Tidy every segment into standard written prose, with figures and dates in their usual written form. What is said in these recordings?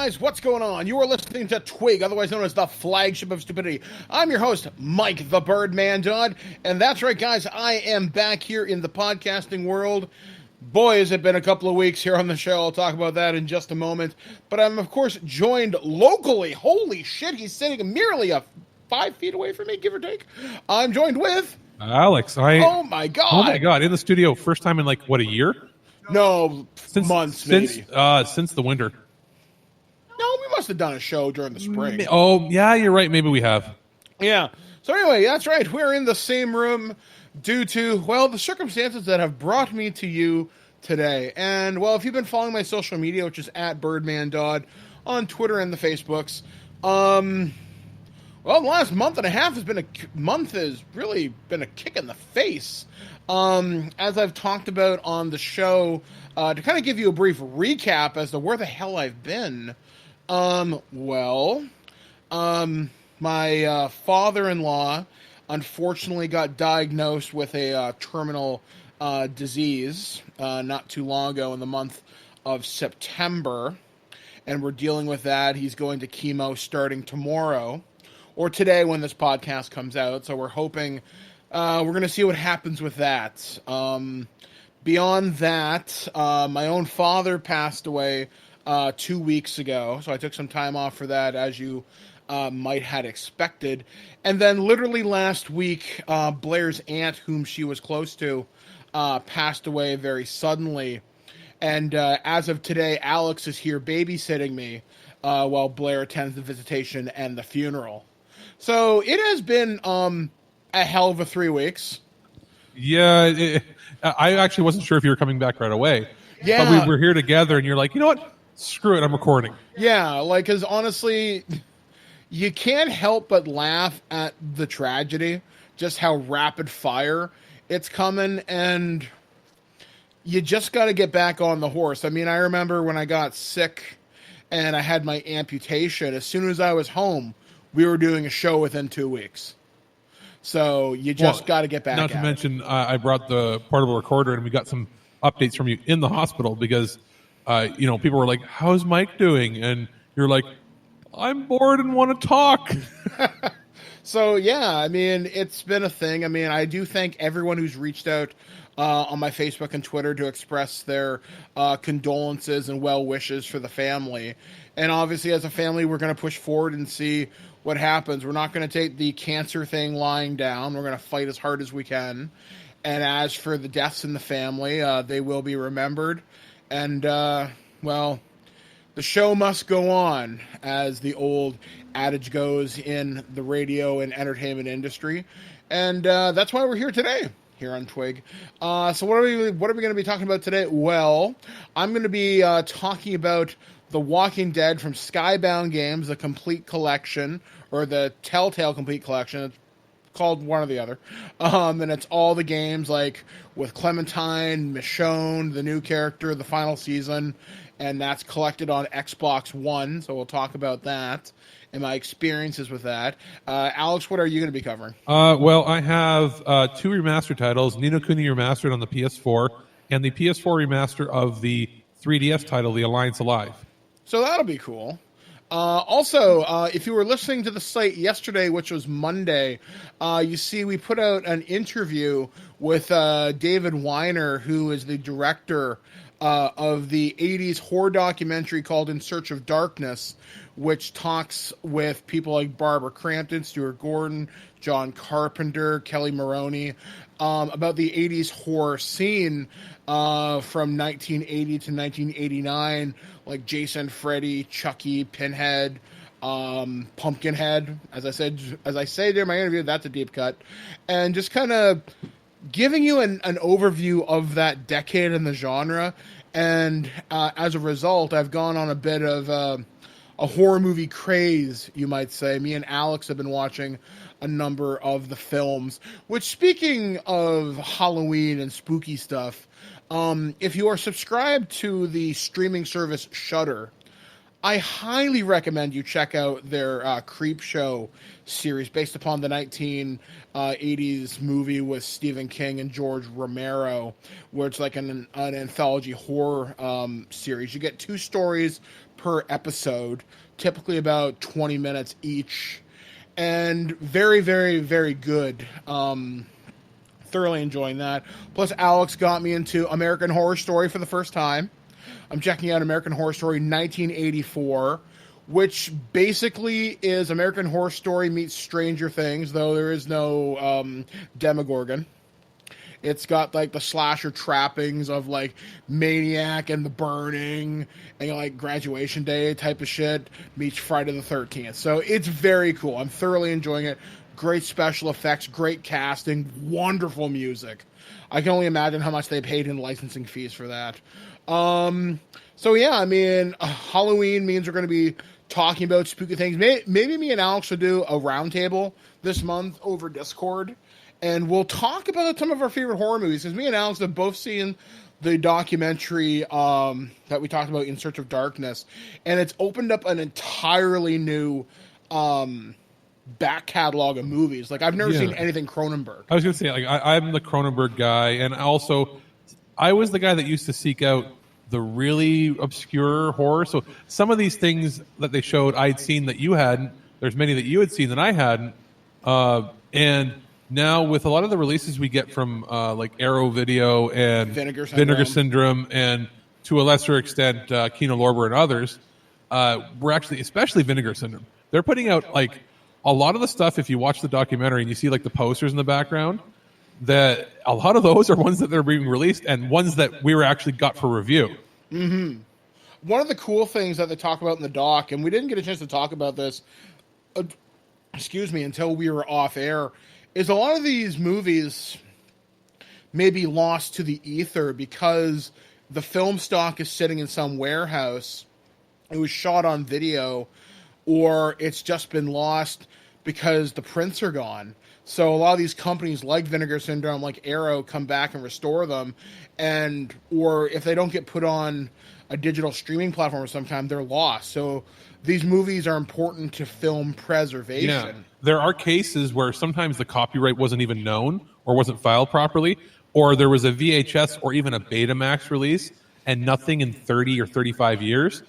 guys, what's going on? You are listening to TWIG, otherwise known as the flagship of stupidity. I'm your host, Mike the Birdman Dodd, and that's right, guys, I am back here in the podcasting world. Boy, has it been a couple of weeks here on the show. I'll talk about that in just a moment. But I'm, of course, joined locally. Holy shit, he's sitting merely 5 feet away from me, give or take. I'm joined with... Alex. Oh my god, in the studio, first time in like, what, a year? No, months, maybe. Since the winter. No, we must have done a show during the spring. Oh, yeah, you're right. Maybe we have. Yeah. So anyway, that's right. We're in the same room due to, well, the circumstances that have brought me to you today. And, well, if you've been following my social media, which is at BirdmanDodd on Twitter and the Facebooks, well, the last month and a half has really been a kick in the face. As I've talked about on the show, to kind of give you a brief recap as to where the hell I've been. My father-in-law unfortunately got diagnosed with a terminal disease not too long ago in the month of September, and we're dealing with that. He's going to chemo starting tomorrow, or today when this podcast comes out, so we're hoping we're going to see what happens with that. Beyond that, my own father passed away 2 weeks ago, so I took some time off for that, as you might had expected. And then literally last week, Blair's aunt, whom she was close to, passed away very suddenly. And as of today, Alex is here babysitting me while Blair attends the visitation and the funeral. So it has been a hell of a 3 weeks. Yeah, I actually wasn't sure if you were coming back right away. Yeah. But we were here together, and you're like, you know what? Screw it, I'm recording. Yeah, like, because honestly, you can't help but laugh at the tragedy, just how rapid fire it's coming, and you just got to get back on the horse. I mean, I remember when I got sick and I had my amputation, as soon as I was home, we were doing a show within 2 weeks. So you just got to get back. Not to mention, I brought the portable recorder, and we got some updates from you in the hospital because, people were like, "How's Mike doing?" And you're like, "I'm bored and want to talk." So yeah, I mean, it's been a thing. I mean, I do thank everyone who's reached out on my Facebook and Twitter to express their condolences and well wishes for the family. And obviously, as a family, we're going to push forward and see what happens. We're not going to take the cancer thing lying down. We're going to fight as hard as we can. And as for the deaths in the family, they will be remembered. And, the show must go on, as the old adage goes in the radio and entertainment industry. And that's why we're here today, here on TWIG. So what are we going to be talking about today? Well, I'm going to be talking about The Walking Dead from Skybound Games, the complete collection, or the Telltale complete collection. It's called one or the other. And it's all the games, like with Clementine, Michonne, the new character, the final season, and that's collected on Xbox One, so we'll talk about that and my experiences with that. Alex, what are you going to be covering? I have 2 remaster titles, Ni no Kuni Remastered on the PS4, and the PS4 remaster of the 3DS title, The Alliance Alive. So that'll be cool. Also, if you were listening to the site yesterday, which was Monday, you see we put out an interview with David Weiner, who is the director of the 80s horror documentary called In Search of Darkness, which talks with people like Barbara Crampton, Stuart Gordon, John Carpenter, Kelly Maroney, about the 80s horror scene from 1980 to 1989, like Jason, Freddy, Chucky, Pinhead, Pumpkinhead. As I say during my interview, that's a deep cut. And just kind of giving you an overview of that decade in the genre. And as a result, I've gone on a bit of a horror movie craze, you might say. Me and Alex have been watching a number of the films, which, speaking of Halloween and spooky stuff, if you are subscribed to the streaming service Shudder, I highly recommend you check out their Creep Show series based upon the 1980s movie with Stephen King and George Romero, where it's like an anthology horror series. You get 2 stories per episode, typically about 20 minutes each, and very, very, very good. Thoroughly enjoying that. Plus, Alex got me into American Horror Story for the first time. I'm checking out American Horror Story 1984, which basically is American Horror Story meets Stranger Things, though there is no Demogorgon. It's got like the slasher trappings of like Maniac and The Burning and like Graduation Day type of shit meets Friday the 13th. So it's very cool. I'm thoroughly enjoying it. Great special effects, great casting, wonderful music. I can only imagine how much they paid in licensing fees for that. So yeah, I mean, Halloween means we're going to be talking about spooky things. Maybe me and Alex will do a roundtable this month over Discord, and we'll talk about some of our favorite horror movies, because me and Alex have both seen the documentary that we talked about, In Search of Darkness, and it's opened up an entirely new back catalog of movies. Like, I've never seen anything Cronenberg. I was going to say, like, I'm the Cronenberg guy, and also I was the guy that used to seek out the really obscure horror. So some of these things that they showed, I'd seen that you hadn't. There's many that you had seen that I hadn't. And now with a lot of the releases we get from like Arrow Video and Vinegar Syndrome, and to a lesser extent Kino Lorber and others, we're actually, especially Vinegar Syndrome, they're putting out like a lot of the stuff. If you watch the documentary and you see like the posters in the background, that a lot of those are ones that they're being released and ones that we were actually got for review. Mm-hmm. One of the cool things that they talk about in the doc, and we didn't get a chance to talk about this, until we were off air, is a lot of these movies may be lost to the ether because the film stock is sitting in some warehouse. It was shot on video, or it's just been lost because the prints are gone. So a lot of these companies like Vinegar Syndrome, like Arrow, come back and restore them, or if they don't get put on a digital streaming platform of some kind, they're lost. So these movies are important to film preservation. Yeah. There are cases where sometimes the copyright wasn't even known or wasn't filed properly, or there was a VHS or even a Betamax release and nothing in 30 or 35 years.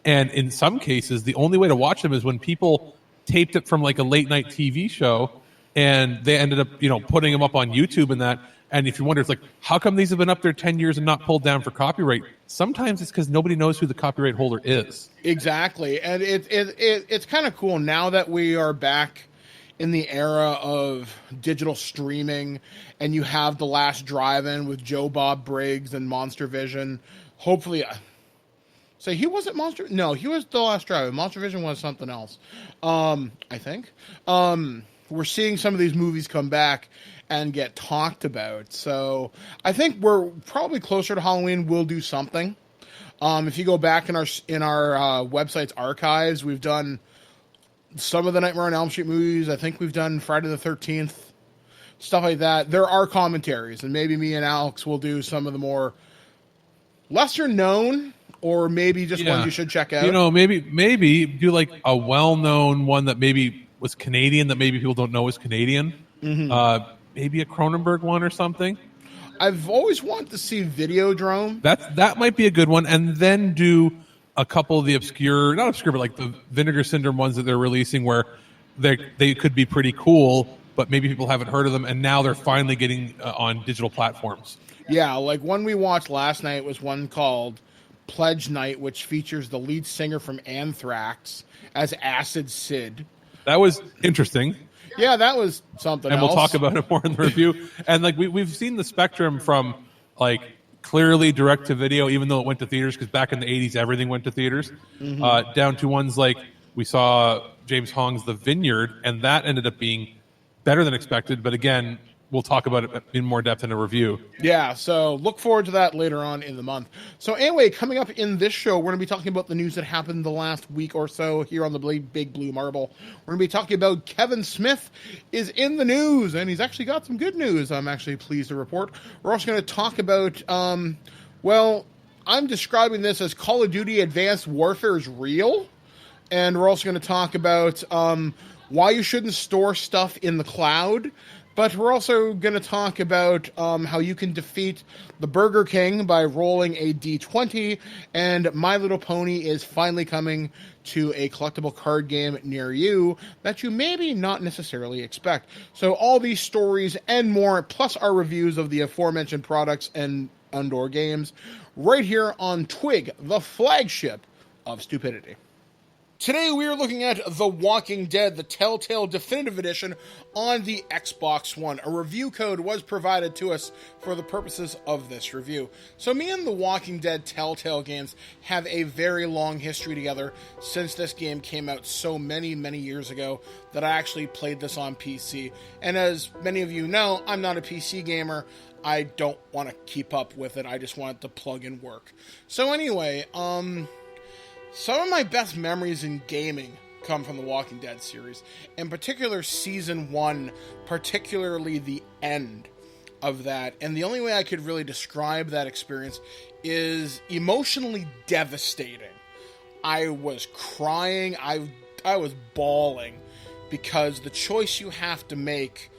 And in some cases, the only way to watch them is when people taped it from like a late night TV show, and they ended up, putting them up on YouTube and that. And if you wonder, it's like, how come these have been up there 10 years and not pulled down for copyright? Sometimes it's because nobody knows who the copyright holder is. Exactly. And it's kind of cool now that we are back in the era of digital streaming, and you have The Last Drive-In with Joe Bob Briggs and Monster Vision. Hopefully, so he wasn't Monster. No, he was The Last Drive-In. Monster Vision was something else. I think. We're seeing some of these movies come back and get talked about. So I think we're probably closer to Halloween. We'll do something. If you go back in our website's archives, we've done some of the Nightmare on Elm Street movies. I think we've done Friday the 13th, stuff like that. There are commentaries, and maybe me and Alex will do some of the more lesser known, or maybe just ones you should check out. Maybe do like a well-known one that maybe was Canadian that maybe people don't know is Canadian. Mm-hmm. Maybe a Cronenberg one or something. I've always wanted to see Videodrome. That might be a good one, and then do a couple of the not obscure, but like the Vinegar Syndrome ones that they're releasing, where they could be pretty cool, but maybe people haven't heard of them, and now they're finally getting on digital platforms. Yeah, like one we watched last night was one called Pledge Night, which features the lead singer from Anthrax as Acid Sid. That was interesting. Yeah, that was something and else. We'll talk about it more in the review. And like we've seen the spectrum from like clearly direct to video, even though it went to theaters, because back in the 80s everything went to theaters, down to ones like we saw James Hong's The Vineyard, and that ended up being better than expected. But again, we'll talk about it in more depth in a review. Yeah, so look forward to that later on in the month. So anyway, coming up in this show, we're going to be talking about the news that happened the last week or so here on the Big Blue Marble. We're going to be talking about Kevin Smith is in the news, and he's actually got some good news, I'm actually pleased to report. We're also going to talk about, I'm describing this as Call of Duty Advanced Warfare is real. And we're also going to talk about why you shouldn't store stuff in the cloud. But we're also going to talk about how you can defeat the Burger King by rolling a D20. And My Little Pony is finally coming to a collectible card game near you that you maybe not necessarily expect. So all these stories and more, plus our reviews of the aforementioned products and Undor games, right here on TWIG, the flagship of stupidity. Today we are looking at The Walking Dead, the Telltale Definitive Edition on the Xbox One. A review code was provided to us for the purposes of this review. So me and The Walking Dead Telltale games have a very long history together since this game came out so many, many years ago that I actually played this on PC. And as many of you know, I'm not a PC gamer. I don't want to keep up with it. I just want it to plug and work. So anyway, some of my best memories in gaming come from the Walking Dead series. In particular, Season 1, particularly the end of that. And the only way I could really describe that experience is emotionally devastating. I was crying, I was bawling, because the choice you have to make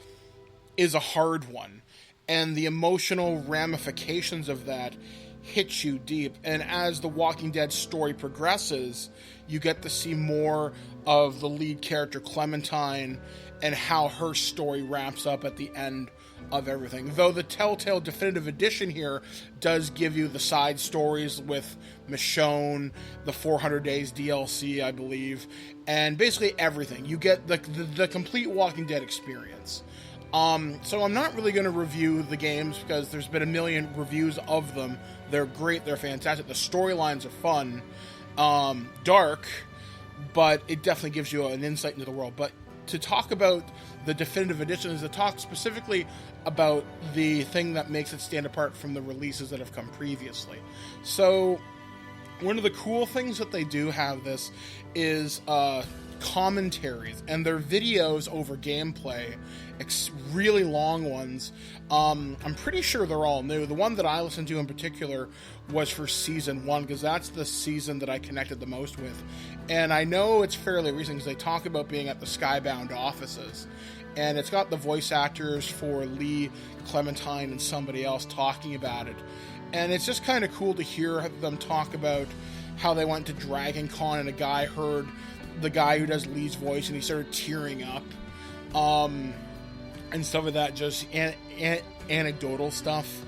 is a hard one. And the emotional ramifications of that hits you deep. And as the Walking Dead story progresses, you get to see more of the lead character Clementine and how her story wraps up at the end of everything. Though the Telltale Definitive Edition here does give you the side stories with Michonne, the 400 Days DLC, I believe, and basically everything. You get the complete Walking Dead experience. So I'm not really going to review the games because there's been a million reviews of them. They're great, they're fantastic, the storylines are fun, dark, but it definitely gives you an insight into the world. But to talk about the Definitive Edition is to talk specifically about the thing that makes it stand apart from the releases that have come previously. So one of the cool things that they do have this is commentaries, and their videos over gameplay, really long ones. I'm pretty sure they're all new. The one that I listened to in particular was for Season 1, because that's the season that I connected the most with. And I know it's fairly recent because they talk about being at the Skybound offices. And it's got the voice actors for Lee, Clementine, and somebody else talking about it. And it's just kind of cool to hear them talk about how they went to Dragon Con and a guy heard the guy who does Lee's voice and he started tearing up. And some of that just anecdotal stuff.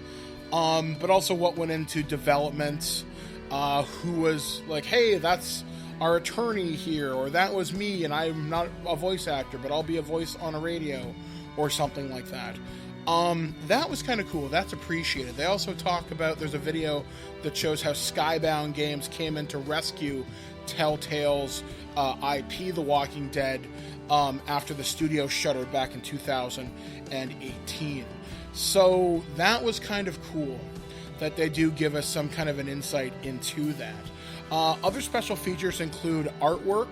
But also what went into development, who was like, hey, that's our attorney here, or that was me, and I'm not a voice actor, but I'll be a voice on a radio, or something like that. That was kind of cool. That's appreciated. They also talk about, there's a video that shows how Skybound Games came in to rescue Telltale's IP, The Walking Dead, after the studio shuttered back in 2018. So that was kind of cool that they do give us some kind of an insight into that. Other special features include artwork,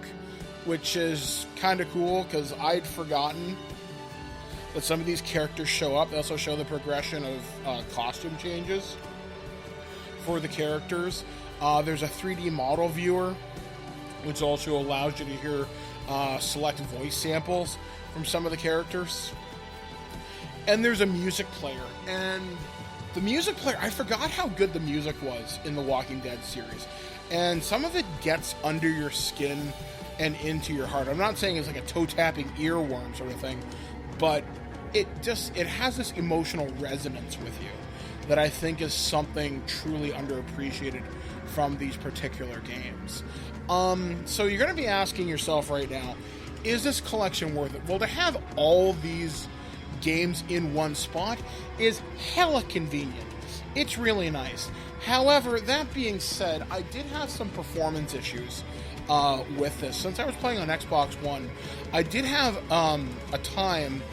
which is kind of cool because I'd forgotten that some of these characters show up. They also show the progression of costume changes for the characters. There's a 3D model viewer, which also allows you to hear select voice samples from some of the characters. And there's a music player. And the music player, I forgot how good the music was in the Walking Dead series. And some of it gets under your skin and into your heart. I'm not saying it's like a toe-tapping earworm sort of thing, but it has this emotional resonance with you that I think is something truly underappreciated from these particular games. So you're going to be asking yourself right now, is this collection worth it? Well, to have all these games in one spot is hella convenient. It's really nice. However, that being said, I did have some performance issues with this. Since I was playing on Xbox One, I did have a time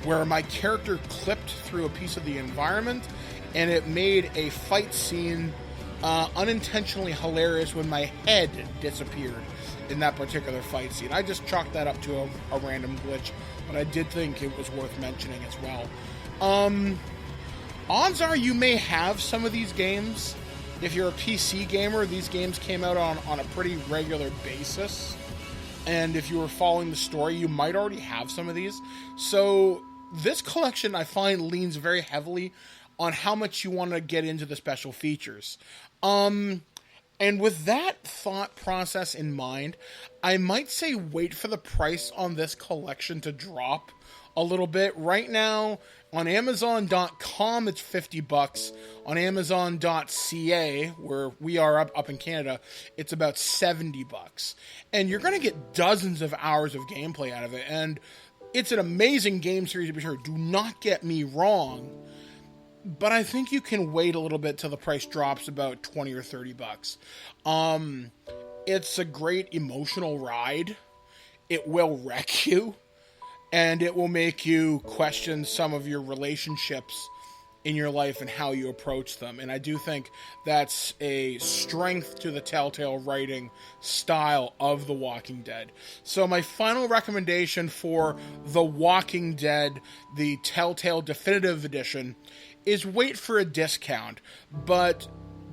where my character clipped through a piece of the environment, and it made a fight scene unintentionally hilarious when my head disappeared in that particular fight scene. I just chalked that up to a random glitch, but I did think it was worth mentioning as well. Odds are you may have some of these games if you're a PC gamer, these games came out on a pretty regular basis. And if you were following the story, you might already have some of these. So this collection, I find, leans very heavily on how much you want to get into the special features. And with that thought process in mind, I might say wait for the price on this collection to drop a little bit. Right now, on Amazon.com, it's $50. On Amazon.ca, where we are up in Canada, it's about $70. And you're going to get dozens of hours of gameplay out of it. And it's an amazing game series to be sure. Do not get me wrong. But I think you can wait a little bit till the price drops about $20 or $30. It's a great emotional ride. It will wreck you. And it will make you question some of your relationships in your life and how you approach them. And I do think that's a strength to the Telltale writing style of The Walking Dead. So my final recommendation for The Walking Dead, the Telltale Definitive Edition, is wait for a discount. But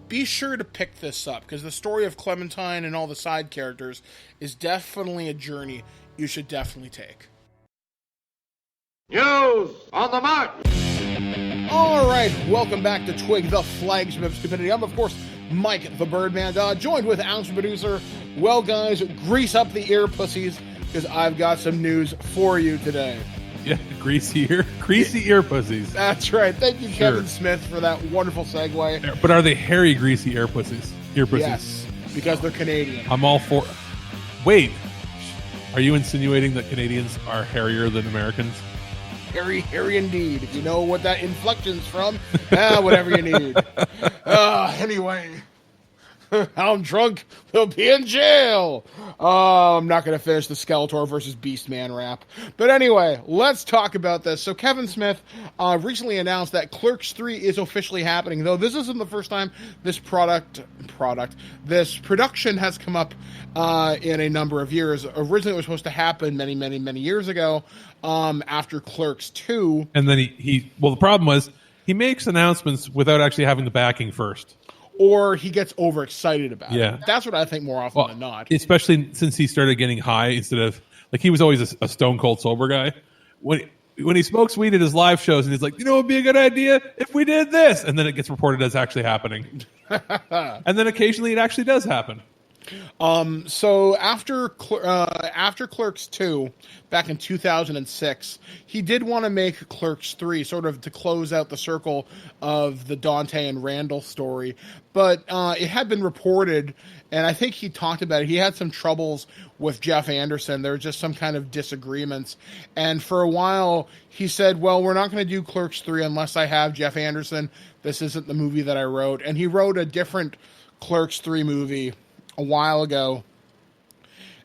be sure to pick this up, because the story of Clementine and all the side characters is definitely a journey you should definitely take. News on the march! All right, welcome back to Twig, the flagship of stupidity. I'm, of course, Mike the Birdman, joined with Ounce Producer. Well, guys, grease up the ear pussies, because I've got some news for you today. Yeah, greasy ear pussies. That's right. Thank you, Kevin Smith, for that wonderful segue. But are they hairy, greasy ear pussies? Yes, because they're Canadian. I'm all for... Wait, are you insinuating that Canadians are hairier than Americans? Hairy indeed. If you know what that inflection's from, whatever you need. Anyway, I'm drunk. We'll be in jail. I'm not going to finish the Skeletor versus Beastman rap. But anyway, let's talk about this. So Kevin Smith recently announced that Clerks 3 is officially happening, though this isn't the first time this production has come up in a number of years. Originally, it was supposed to happen many years ago after Clerks 2. And then the problem was he makes announcements without actually having the backing first. Or he gets overexcited about it. That's what I think more often than not. Especially since he started getting high instead of... Like, he was always a stone cold sober guy. When he smokes weed at his live shows and he's like, it would be a good idea if we did this. And then it gets reported as actually happening. And then occasionally it actually does happen. So after Clerks 2, back in 2006, he did want to make Clerks 3, sort of to close out the circle of the Dante and Randall story. But it had been reported, and I think he talked about it, he had some troubles with Jeff Anderson. There were just some kind of disagreements. And for a while, he said, well, we're not going to do Clerks 3 unless I have Jeff Anderson. This isn't the movie that I wrote. And he wrote a different Clerks 3 movie a while ago,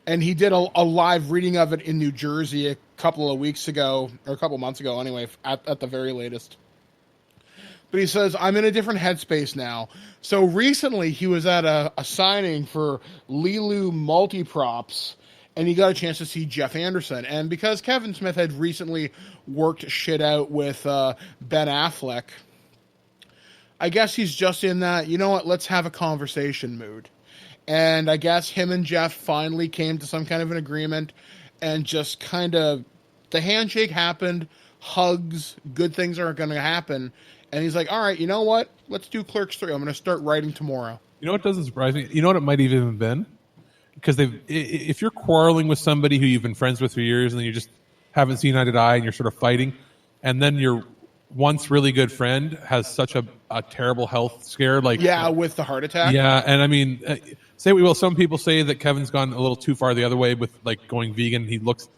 and he did a live reading of it in New Jersey a couple of weeks ago, or a couple months ago anyway, at the very latest. But he says, I'm in a different headspace now. So recently he was at a signing for Lilu Multiprops, and he got a chance to see Jeff Anderson. And because Kevin Smith had recently worked shit out with Ben Affleck, I guess he's just in that, you know what, let's have a conversation mood. And I guess him and Jeff finally came to some kind of an agreement, and just kind of the handshake happened, hugs, good things are going to happen. And he's like, all right, you know what? Let's do Clerks 3. I'm going to start writing tomorrow. You know what doesn't surprise me? You know what it might even have been? Because if you're quarreling with somebody who you've been friends with for years and you just haven't seen eye to eye and you're sort of fighting, and then your once really good friend has such a terrible health scare. With the heart attack. Yeah, and I mean... say we will. Some people say that Kevin's gone a little too far the other way with going vegan. He looks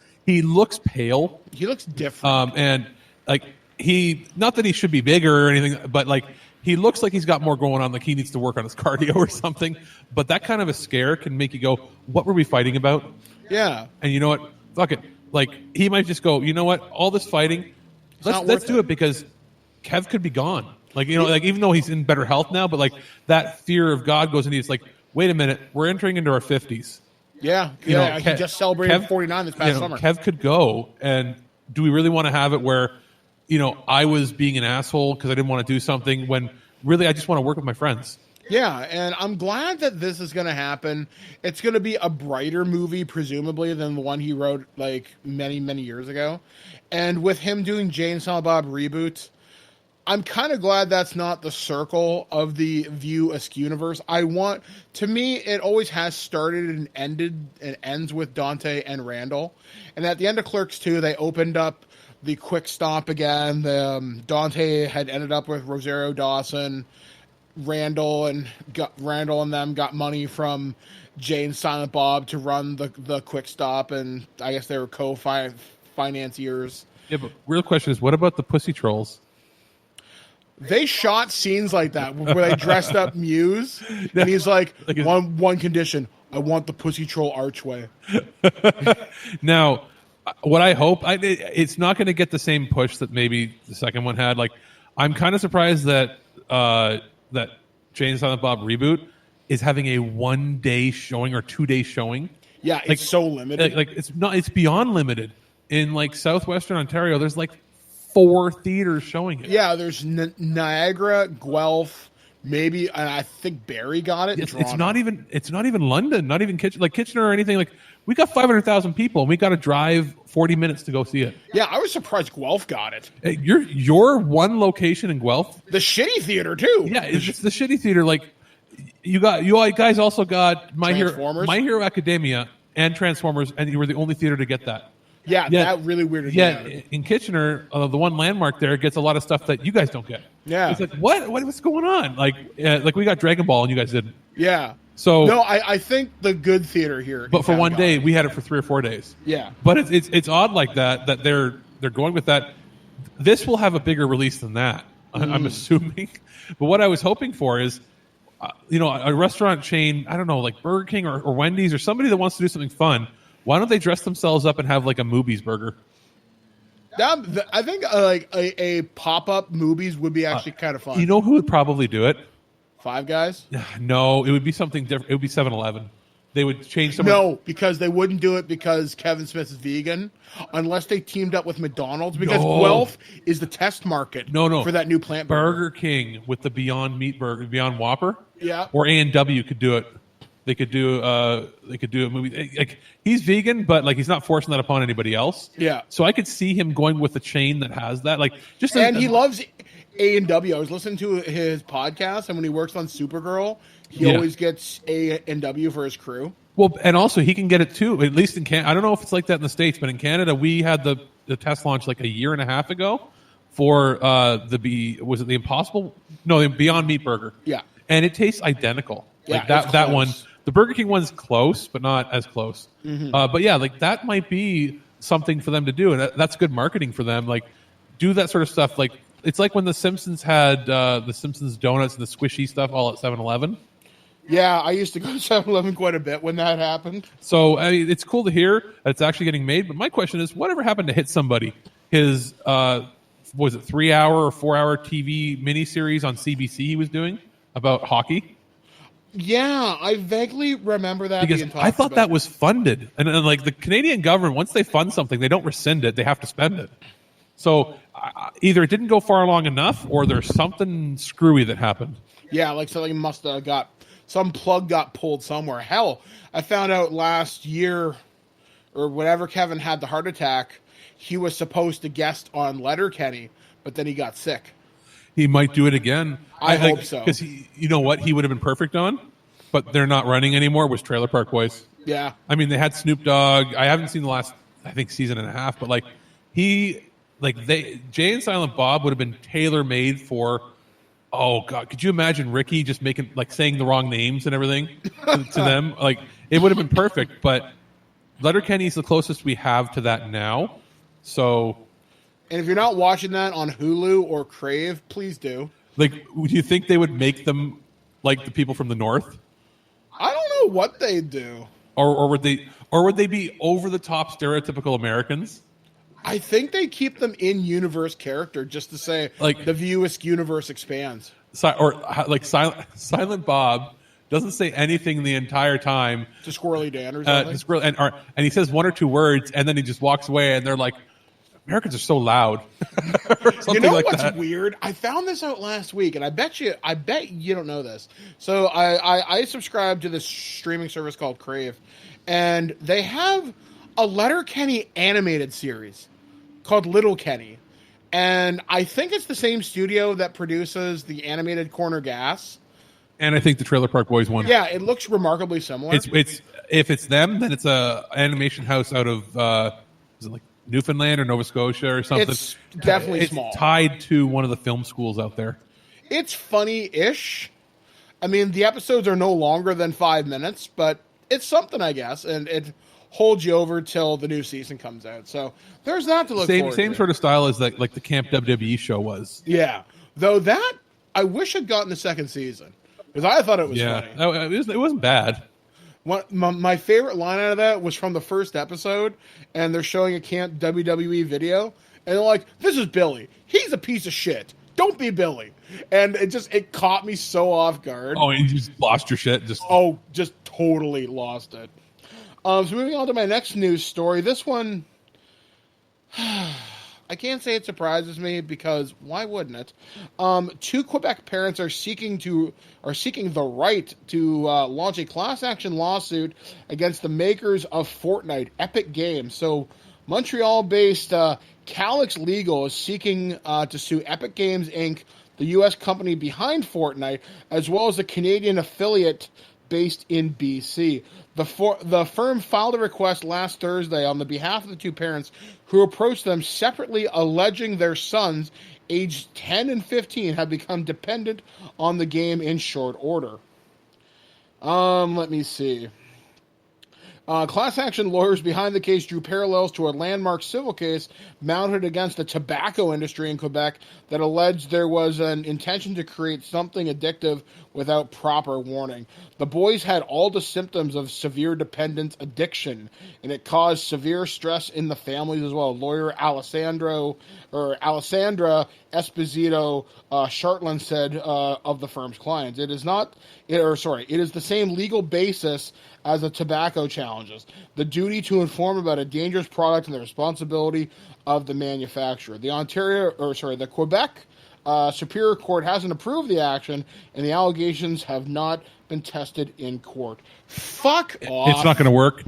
pale. He looks different. And not that he should be bigger or anything, but he looks like he's got more going on. Like he needs to work on his cardio or something. But that kind of a scare can make you go, "What were we fighting about?" Yeah. And you know what? Fuck it. He might just go, "You know what? All this fighting, let's do it because Kev could be gone." Even though he's in better health now, but that fear of God goes into it's wait a minute, we're entering into our 50s. Yeah, he just celebrated 49 this past summer. Kev could go, and do we really want to have it where, I was being an asshole because I didn't want to do something when really I just want to work with my friends? Yeah, and I'm glad that this is going to happen. It's going to be a brighter movie, presumably, than the one he wrote like many, many years ago. And with him doing Jay and Silent Bob reboot, I'm kind of glad that's not the circle of the View Askew universe. To me, it always has started and ended and ends with Dante and Randall. And at the end of Clerks 2, they opened up the quick stop again. Dante had ended up with Rosario Dawson. Randall and them got money from Jay and Silent Bob to run the quick stop, and I guess they were co-financiers. Yeah, but real question is, what about the Pussy Trolls? They shot scenes like that where they dressed up Muse, and he's like one condition: I want the Pussy Troll archway. Now, what I hope, it's not going to get the same push that maybe the second one had. Like, I'm kind of surprised that that Jay and Silent Bob reboot is having a 1-day showing or 2-day showing. Yeah, it's so limited. Like it's beyond limited. In like southwestern Ontario, there's like 4 theaters showing it. Yeah, there's Niagara, Guelph, maybe, and I think Barrie got it. It's not even London, not even Kitchener or anything. Like, we got 500,000 people, and we got to drive 40 minutes to go see it. Yeah, I was surprised Guelph got it. Your one location in Guelph, the shitty theater too. Yeah, it's just the shitty theater. Like, you guys also got My Hero Academia and Transformers, and you were the only theater to get that. Yeah, that really weirded me out. In Kitchener, the one landmark there gets a lot of stuff that you guys don't get. Yeah, it's like what's going on? Like we got Dragon Ball and you guys didn't. Yeah. So no, I think the good theater here. But for one day, we had it for 3 or 4 days. Yeah. But it's odd like that they're going with that. This will have a bigger release than that, I'm assuming. But what I was hoping for is, a restaurant chain, I don't know, like Burger King or Wendy's or somebody that wants to do something fun. Why don't they dress themselves up and have like a Moobies burger? I think a pop-up Moobies would be actually kind of fun. You know who would probably do it? Five Guys? No, it would be something different. It would be 7-Eleven. They would change some. No, because they wouldn't do it because Kevin Smith is vegan, unless they teamed up with McDonald's. Because Guelph is the test market. For that new plant Burger King with the Beyond Meat burger, Beyond Whopper. Yeah. Or A&W could do it. They could do a movie. Like, he's vegan, but like he's not forcing that upon anybody else. Yeah. So I could see him going with a chain that has that. Like, he loves A&W. I was listening to his podcast, and when he works on Supergirl, he always gets A&W for his crew. Well, and also he can get it too. At least in Canada, I don't know if it's like that in the States, but in Canada we had the test launch like a year and a half ago for the Impossible? No, the Beyond Meat burger. Yeah. And it tastes identical. Yeah, like that one. The Burger King one's close, but not as close. Mm-hmm. But yeah, like that might be something for them to do, and that's good marketing for them. Like, do that sort of stuff. Like, it's like when the Simpsons had the Simpsons donuts and the squishy stuff all at 7-Eleven. Yeah, I used to go to 7-Eleven quite a bit when that happened. So it's cool to hear that it's actually getting made. But my question is, whatever happened to Hit Somebody? His was it 3-hour or 4-hour TV miniseries on CBC he was doing about hockey? Yeah, I vaguely remember that. Because I thought that was funded. And like the Canadian government, once they fund something, they don't rescind it. They have to spend it. So either it didn't go far long enough or there's something screwy that happened. Yeah, like something must have some plug got pulled somewhere. Hell, I found out last year or whenever Kevin had the heart attack, he was supposed to guest on Letterkenny, but then he got sick. He might do it again. I hope so. Because you know what he would have been perfect on, but they're not running anymore, was Trailer Park Boys. Yeah. I mean, they had Snoop Dogg. I haven't seen the last, I think, season and a half, but Jay and Silent Bob would have been tailor-made for, oh, God, could you imagine Ricky just saying the wrong names and everything to them? Like, it would have been perfect, but Letterkenny's the closest we have to that now, so... And if you're not watching that on Hulu or Crave, please do. Like, do you think they would make them like the people from the North? I don't know what they'd do. Or would they be over the top stereotypical Americans? I think they keep them in universe character just to say like the View Askew universe expands. Silent Bob doesn't say anything the entire time to Squirrely Dan or something. And he says one or two words and then he just walks away and they're like, Americans are so loud. Or something You know like what's that. weird? I found this out last week, and I bet you don't know this. So I subscribe to this streaming service called Crave, and they have a Letterkenny animated series called Little Kenny, and I think it's the same studio that produces the animated Corner Gas. And I think the Trailer Park Boys one. Yeah, it looks remarkably similar. It's if it's them, then it's a animation house out of is it like Newfoundland or Nova Scotia or something? It's definitely it's small. tied to one of the film schools out there. It's funny-ish. I mean, the episodes are no longer than 5 minutes, but it's something, I guess, and it holds you over till the new season comes out. So there's that to look forward to. Same sort of style as like the Camp WWE show was. Yeah. Though that, I wish I'd gotten the second season, because I thought it was funny. It wasn't bad. My favorite line out of that was from the first episode, and they're showing a Camp WWE video, and they're like, "This is Billy. He's a piece of shit. Don't be Billy." And it caught me so off guard. Oh, and you just lost your shit. Just Totally lost it. So moving on to my next news story. This one, I can't say it surprises me, because why wouldn't it? Two Quebec parents are seeking the right to launch a class action lawsuit against the makers of Fortnite, Epic Games. So Montreal-based Calyx Legal is seeking to sue Epic Games Inc., the U.S. company behind Fortnite, as well as the Canadian affiliate based in BC. The firm filed a request last Thursday on the behalf of the two parents, who approached them separately, alleging their sons, aged 10 and 15, have become dependent on the game in short order. Let me see. Class action lawyers behind the case drew parallels to a landmark civil case mounted against the tobacco industry in Quebec that alleged there was an intention to create something addictive without proper warning. The boys had all the symptoms of severe dependence addiction, and it caused severe stress in the families as well. Lawyer Alessandra Esposito Chartland said of the firm's clients, it is the same legal basis as the tobacco challenges, the duty to inform about a dangerous product and the responsibility of the manufacturer. The Quebec Superior Court hasn't approved the action, and the allegations have not been tested in court. Fuck off. It's not going to work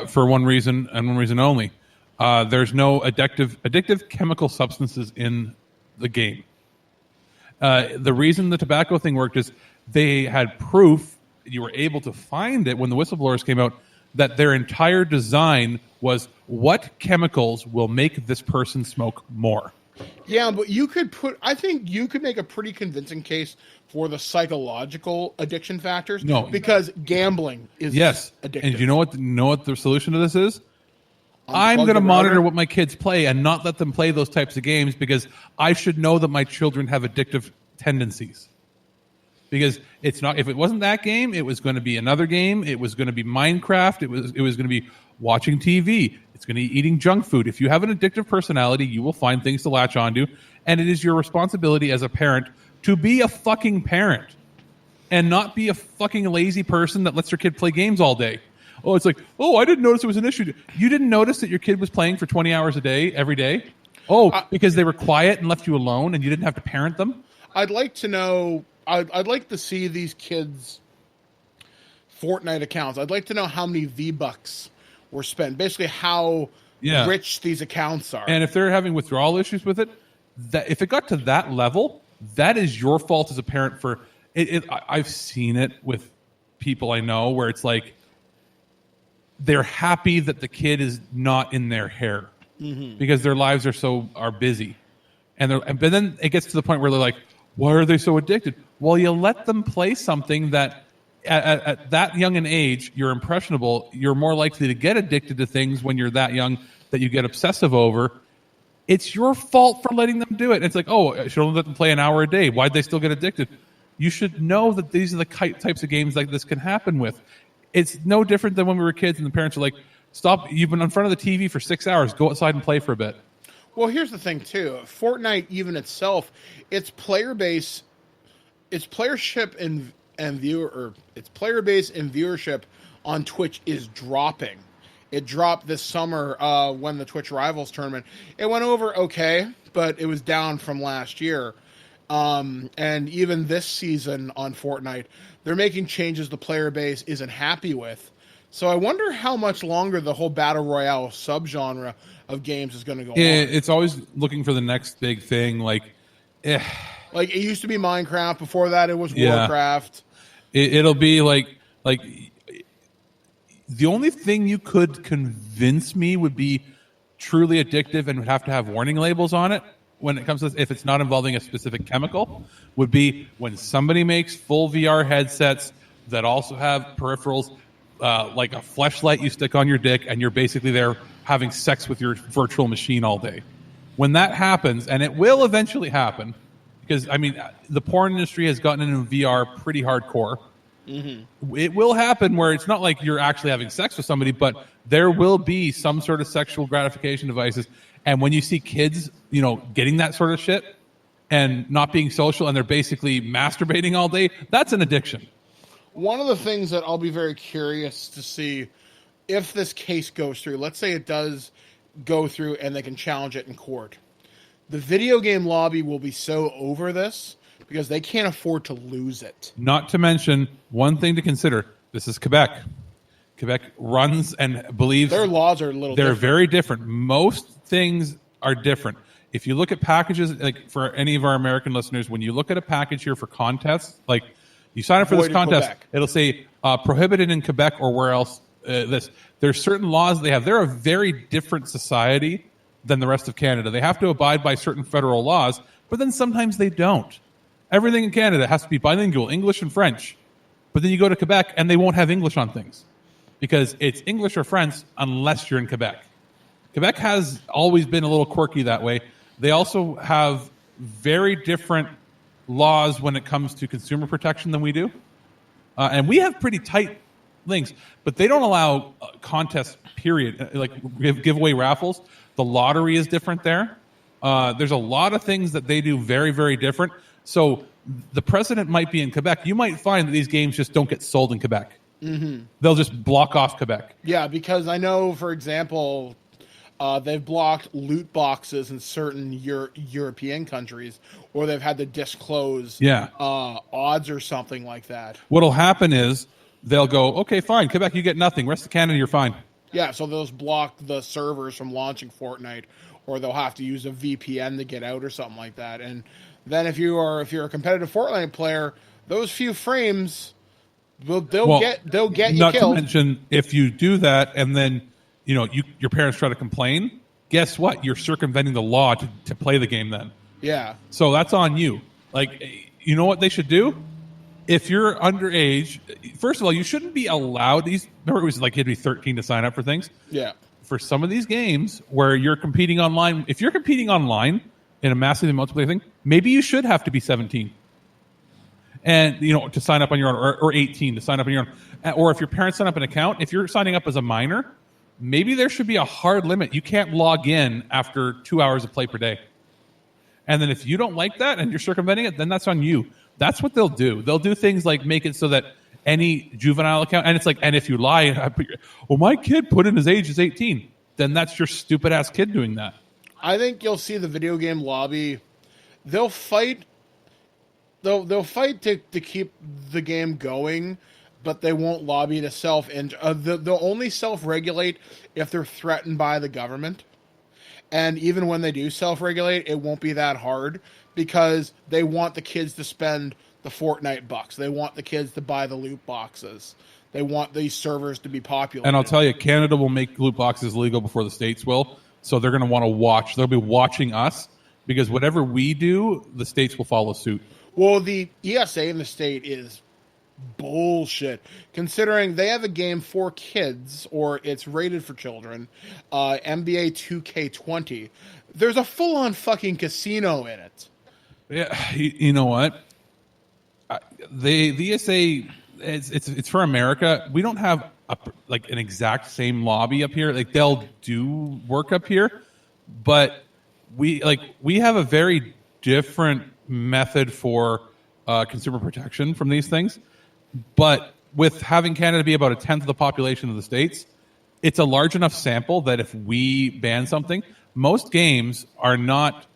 for one reason and one reason only. There's no addictive chemical substances in the game. The reason the tobacco thing worked is they had proof, you were able to find it when the whistleblowers came out, that their entire design was what chemicals will make this person smoke more. Yeah, but I think you could make a pretty convincing case for the psychological addiction factors. No. Because gambling is addictive. And you know what the solution to this is? I'm going to monitor what my kids play and not let them play those types of games, because I should know that my children have addictive tendencies. Because it's not, if it wasn't that game, it was going to be another game. It was going to be Minecraft. It was going to be watching TV. It's going to be eating junk food. If you have an addictive personality, you will find things to latch onto. And it is your responsibility as a parent to be a fucking parent and not be a fucking lazy person that lets their kid play games all day. Oh, it's like, I didn't notice it was an issue. You didn't notice that your kid was playing for 20 hours a day, every day? Because they were quiet and left you alone and you didn't have to parent them? I'd like to know, I'd like to see these kids' Fortnite accounts. I'd like to know how many V-Bucks were spent. Basically, how rich these accounts are. And if they're having withdrawal issues with it, that if it got to that level, that is your fault as a parent for it. I've seen it with people I know where it's like they're happy that the kid is not in their hair because their lives are busy, but then it gets to the point where they're like, why are they so addicted? Well, you let them play something that at that young an age, you're impressionable. You're more likely to get addicted to things when you're that young that you get obsessive over. It's your fault for letting them do it. It's like, I should only let them play an hour a day. Why'd they still get addicted? You should know that these are the types of games like this can happen with. It's no different than when we were kids and the parents are like, stop, you've been in front of the TV for 6 hours. Go outside and play for a bit. Well, here's the thing, too. Fortnite, even itself, its player base, its playership its player base and viewership on Twitch is dropping. It dropped this summer when the Twitch Rivals tournament. It went over okay, but it was down from last year. And even this season on Fortnite, they're making changes the player base isn't happy with. So I wonder how much longer the whole Battle Royale subgenre of games is going to go on. It's always looking for the next big thing. Like it used to be Minecraft. Before that, it was Warcraft. It'll be like the only thing you could convince me would be truly addictive and would have to have warning labels on it when it comes to this, if it's not involving a specific chemical, would be when somebody makes full VR headsets that also have peripherals, like a fleshlight you stick on your dick, and you're basically there having sex with your virtual machine all day. When that happens, and it will eventually happen, because, I mean, the porn industry has gotten into VR pretty hardcore. Mm-hmm. It will happen where it's not like you're actually having sex with somebody, but there will be some sort of sexual gratification devices. And when you see kids, getting that sort of shit and not being social and they're basically masturbating all day, that's an addiction. One of the things that I'll be very curious to see if this case goes through, let's say it does go through and they can challenge it in court. The video game lobby will be so over this because they can't afford to lose it. Not to mention, one thing to consider, this is Quebec. Quebec runs and believes... Their laws are a little They're different. very different. Most things are different. If you look at packages, like for any of our American listeners, when you look at a package here for contests, like you sign up for this contest, Quebec. It'll say prohibited in Quebec or where else there's certain laws they have. They're a very different society than the rest of Canada. They have to abide by certain federal laws, but then sometimes they don't. Everything in Canada has to be bilingual, English and French. But then you go to Quebec and they won't have English on things because it's English or French unless you're in Quebec. Quebec has always been a little quirky that way. They also have very different laws when it comes to consumer protection than we do. And we have pretty tight links, but they don't allow contests, period, like giveaway raffles. The lottery is different there. There's a lot of things that they do very, very different. So the precedent might be in Quebec. You might find that these games just don't get sold in Quebec. Mm-hmm. They'll just block off Quebec. Yeah, because I know, for example, they've blocked loot boxes in certain European countries, or they've had to disclose odds or something like that. What'll happen is they'll go, okay, fine, Quebec, you get nothing. Rest of Canada, you're fine. Yeah, so they'll just block the servers from launching Fortnite, or they'll have to use a VPN to get out or something like that. And then if you're a competitive Fortnite player, those few frames, they'll get you killed. Not to mention, if you do that and then your parents try to complain, guess what? You're circumventing the law to play the game then. Yeah. So that's on you. Like, you know what they should do? If you're underage, first of all, you shouldn't be allowed these. Remember, it was like you had to be 13 to sign up for things? Yeah. For some of these games where you're competing online, if you're competing online in a massively multiplayer thing, maybe you should have to be 17. And, to sign up on your own, or 18 to sign up on your own. Or if your parents sign up an account, if you're signing up as a minor, maybe there should be a hard limit. You can't log in after 2 hours of play per day. And then if you don't like that and you're circumventing it, then that's on you. That's what they'll do. They'll do things like make it so that any juvenile account, and it's like, and if you lie, my kid put in his age is 18, then that's your stupid ass kid doing that. I think you'll see the video game lobby. They'll fight. They'll fight to keep the game going, but they won't lobby to they'll only self-regulate if they're threatened by the government. And even when they do self-regulate, it won't be that hard because they want the kids to spend the Fortnite bucks. They want the kids to buy the loot boxes. They want these servers to be popular. And I'll tell you, Canada will make loot boxes legal before the States will. So they're going to want to watch. They'll be watching us because whatever we do, the States will follow suit. Well, the ESA in the state is bullshit, considering they have a game for kids, or it's rated for children, NBA 2K20. There's a full-on fucking casino in it. Yeah, you know what? The ESA, it's for America. We don't have an exact same lobby up here. Like, they'll do work up here, but we have a very different method for consumer protection from these things. But with having Canada be about 1/10 of the population of the States, it's a large enough sample that if we ban something, most games are not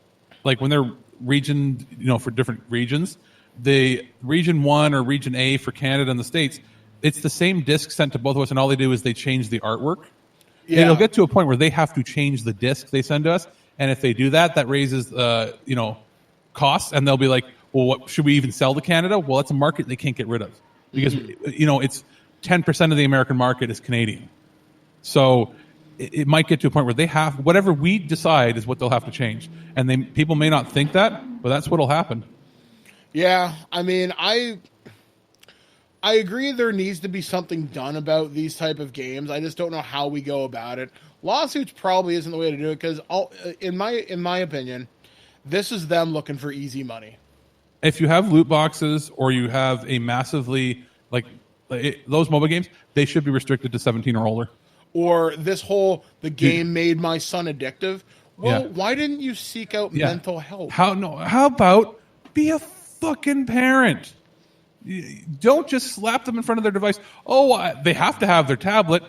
like when they're region, for different regions, the region 1 or region A for Canada and the States, it's the same disc sent to both of us, and all they do is they change the artwork. Yeah. And it'll get to a point where they have to change the disc they send to us, and if they do that, that raises costs, and they'll be like, well, what should we even sell to Canada? Well, that's a market they can't get rid of because it's 10% of the American market is Canadian. So it might get to a point where they have whatever we decide is what they'll have to change, and people may not think that, but that's what'll happen. Yeah, I mean, I agree there needs to be something done about these type of games. I just don't know how we go about it. Lawsuits probably isn't the way to do it because, in my opinion, this is them looking for easy money. If you have loot boxes or you have a massively those mobile games, they should be restricted to 17 or older. Or the game made my son addictive. Well, why didn't you seek out mental help? How about be a fucking parent? Don't just slap them in front of their device. Oh, they have to have their tablet.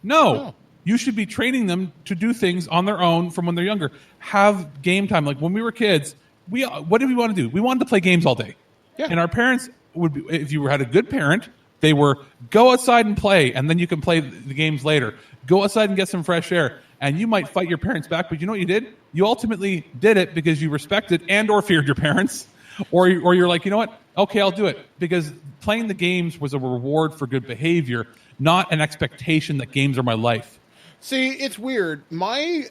No. You should be training them to do things on their own from when they're younger. Have game time. Like when we were kids, what did we want to do? We wanted to play games all day. Yeah. And our parents would be, if you had a good parent, they were go outside and play, and then you can play the games later. Go outside and get some fresh air. And you might fight your parents back, but you know what you did? You ultimately did it because you respected and or feared your parents. Or you're like, you know what? Okay, I'll do it. Because playing the games was a reward for good behavior, not an expectation that games are my life. See, it's weird. My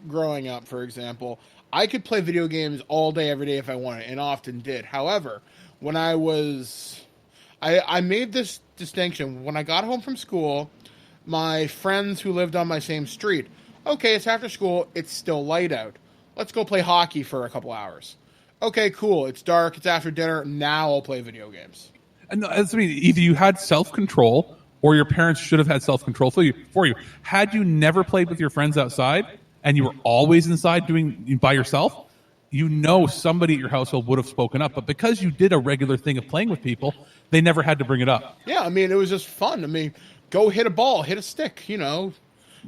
growing up, for example, I could play video games all day, every day if I wanted, and often did. However, when I made this distinction. When I got home from school, my friends who lived on my same street, okay, it's after school, it's still light out. Let's go play hockey for a couple hours. Okay, cool. It's dark. It's after dinner. Now I'll play video games. And either you had self-control or your parents should have had self-control for you. Had you never played with your friends outside and you were always inside doing by yourself, somebody at your household would have spoken up. But because you did a regular thing of playing with people, they never had to bring it up. Yeah, I mean, it was just fun. I mean, go hit a ball, hit a stick,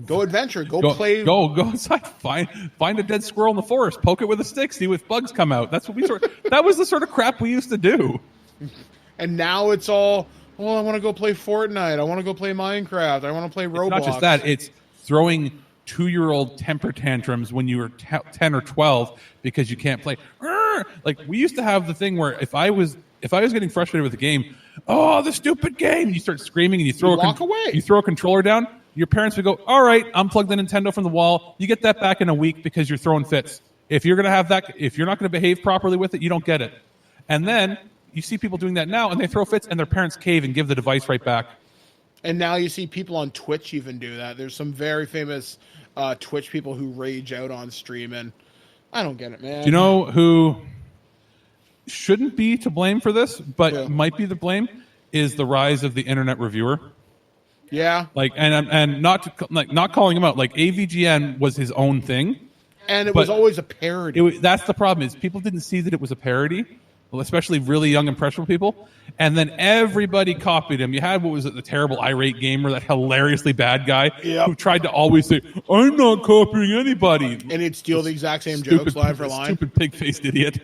go adventure, go play. Go outside, find a dead squirrel in the forest, poke it with a stick, see if bugs come out. That's what that was the sort of crap we used to do. And now it's all, I want to go play Fortnite. I want to go play Minecraft. I want to play Roblox. It's not just that. It's throwing 2-year-old temper tantrums when you were 10 or 12 because you can't play. Like we used to have the thing where if I was getting frustrated with the game, the stupid game, and you start screaming and you walk away. You throw a controller down. Your parents would go, all right, unplug the Nintendo from the wall. You get that back in a week because you're throwing fits. If you're not going to behave properly with it, you don't get it. And then you see people doing that now, and they throw fits, and their parents cave and give the device right back. And now you see people on Twitch even do that. There's some very famous Twitch people who rage out on stream, and I don't get it, man. Do you know who shouldn't be to blame for this, but might be the blame, is the rise of the internet reviewer. Yeah. And not calling him out. Like AVGN was his own thing. And it was always a parody. That's the problem is people didn't see that it was a parody, especially really young, impressionable people. And then everybody copied him. You had, the terrible irate gamer, that hilariously bad guy who tried to always say, I'm not copying anybody. And he'd steal the exact same jokes line for line. Stupid pig-faced idiot.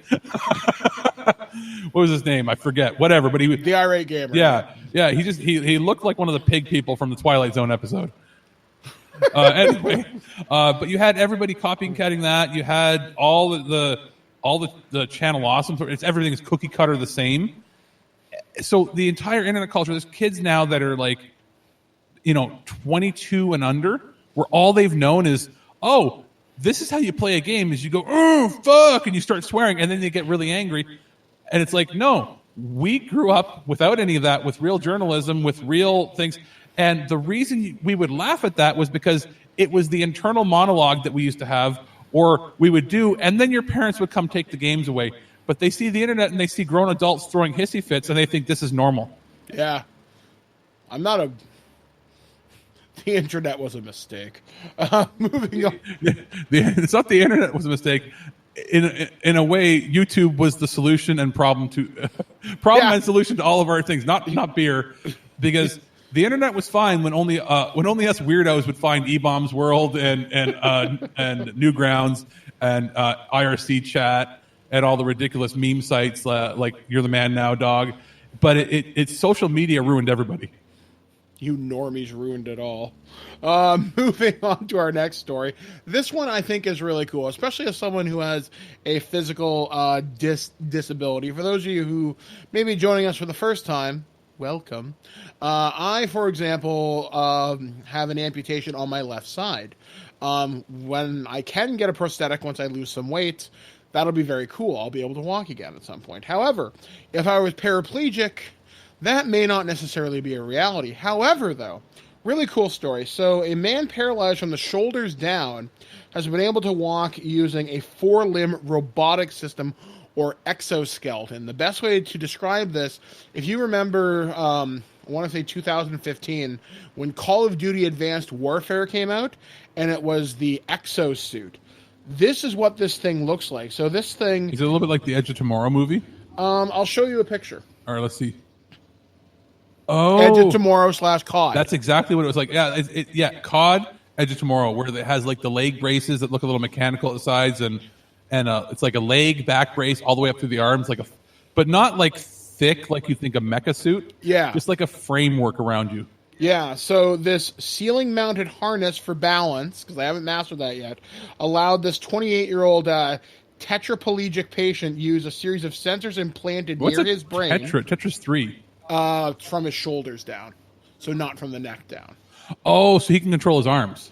What was his name? I forget. Whatever. But the irate gamer. Yeah. Yeah. He looked like one of the pig people from the Twilight Zone episode. Anyway, but you had everybody copycatting that. You had all the channel awesome. Everything is cookie cutter the same. So the entire internet culture, there's kids now that are 22 and under, where all they've known is, this is how you play a game, is you go, oh, fuck, and you start swearing, and then they get really angry. And it's like, no, we grew up without any of that, with real journalism, with real things. And the reason we would laugh at that was because it was the internal monologue that we used to have, or we would do, and then your parents would come take the games away. But they see the internet and they see grown adults throwing hissy fits, and they think this is normal. Yeah. The internet was a mistake. Moving on. It's not the internet was a mistake. In a way, YouTube was the solution and problem and solution to all of our things, not beer, because The internet was fine when only us weirdos would find E-Bombs World and Newgrounds and IRC chat and all the ridiculous meme sites like You're the Man Now, dog. But it's social media ruined everybody. You normies ruined it all. Moving on to our next story. This one I think is really cool, especially as someone who has a physical disability. For those of you who may be joining us for the first time, welcome. I, for example, have an amputation on my left side. When I can get a prosthetic once I lose some weight, that'll be very cool. I'll be able to walk again at some point. However, if I was paraplegic, that may not necessarily be a reality. However, though, really cool story. So a man paralyzed from the shoulders down has been able to walk using a 4-limb robotic system or exoskeleton. The best way to describe this, if you remember, I want to say 2015, when Call of Duty Advanced Warfare came out, and it was the exosuit. This is what this thing looks like. So this thing... Is it a little bit like the Edge of Tomorrow movie? I'll show you a picture. All right, let's see. Oh, Edge of Tomorrow / COD. That's exactly what it was like. Yeah, COD, Edge of Tomorrow, where it has like the leg braces that look a little mechanical at the sides, and it's like a leg back brace all the way up to the arms, but not like thick like you think a mecha suit. Yeah, just like a framework around you. Yeah, so this ceiling-mounted harness for balance, because I haven't mastered that yet, allowed this 28-year-old tetraplegic patient use a series of sensors implanted near his brain. Tetris 3? From his shoulders down, so not from the neck down. Oh, so he can control his arms.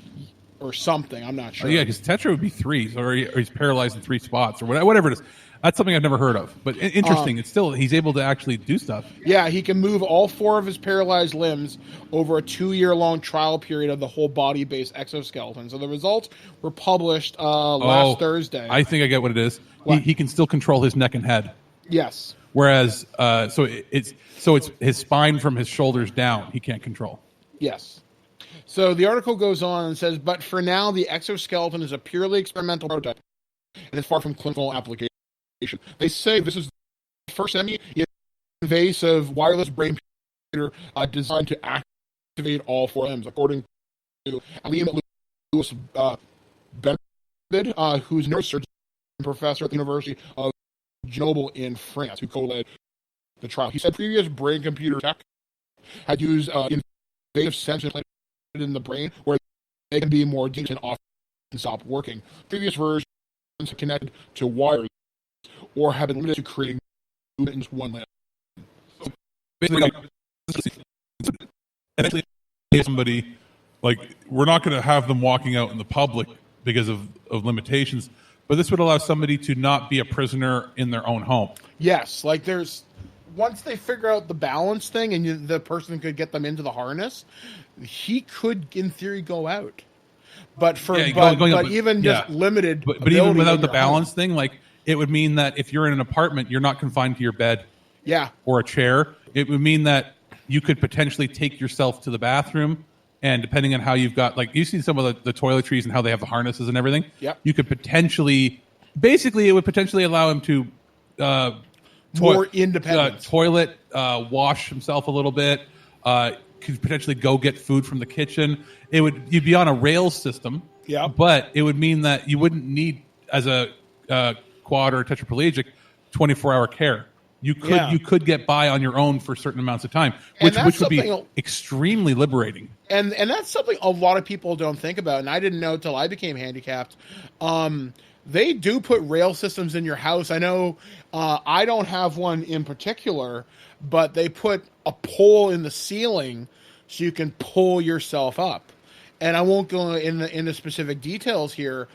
Or something, I'm not sure. Oh, yeah, because Tetra would be 3, or he's paralyzed in 3 spots, or whatever it is. That's something I've never heard of. But interesting, it's still, he's able to actually do stuff. Yeah, he can move all 4 of his paralyzed limbs over a 2-year-long trial period of the whole body-based exoskeleton. So the results were published last Thursday. I think I get what it is. He can still control his neck and head. Yes. Whereas, so it's his spine from his shoulders down he can't control. Yes. So the article goes on and says, but for now, the exoskeleton is a purely experimental prototype and is far from clinical application. They say this is the first semi-invasive wireless brain computer designed to activate all 4 limbs, according to Liam Lewis Benbid, who's a neurosurgeon professor at the University of Grenoble in France, who co-led the trial. He said previous brain-computer tech had used invasive sensors implanted in the brain where they can be more dangerous and often stop working. Previous versions connected to wires or have been limited to creating movement in just one limb. So basically, eventually, somebody, like, we're not going to have them walking out in the public because of limitations, but this would allow somebody to not be a prisoner in their own home. Yes, like once they figure out the balance thing and the person could get them into the harness, he could, in theory, go out. But limited. But even without the balance thing, like, it would mean that if you're in an apartment, you're not confined to your bed. Yeah. Or a chair. It would mean that you could potentially take yourself to the bathroom, and depending on how you've got, like, you've seen some of the toiletries and how they have the harnesses and everything. Yep. You could potentially, it would potentially allow him to more independent. Toilet, wash himself a little bit, could potentially go get food from the kitchen. You'd be on a rails system. Yeah. But it would mean that you wouldn't need, as a quad or tetraplegic, 24-hour care. You could get by on your own for certain amounts of time, which would be extremely liberating. And that's something a lot of people don't think about, and I didn't know until I became handicapped. They do put rail systems in your house. I know I don't have one in particular, but they put a pole in the ceiling so you can pull yourself up. And I won't go into specific details here,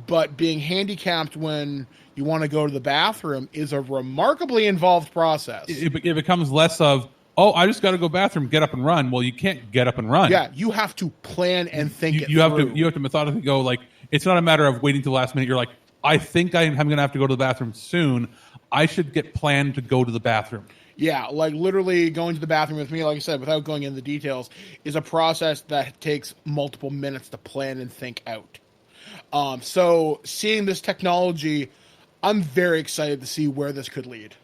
but being handicapped when you want to go to the bathroom is a remarkably involved process. It becomes less of, I just got to go bathroom, get up and run. Well, you can't get up and run. Yeah, you have to plan and think it through. You have to methodically go, like, it's not a matter of waiting till the last minute. You're like, I think I'm going to have to go to the bathroom soon. I should get planned to go to the bathroom. Yeah, like literally going to the bathroom with me, like I said, without going into the details, is a process that takes multiple minutes to plan and think out. So seeing this technology, I'm very excited to see where this could lead.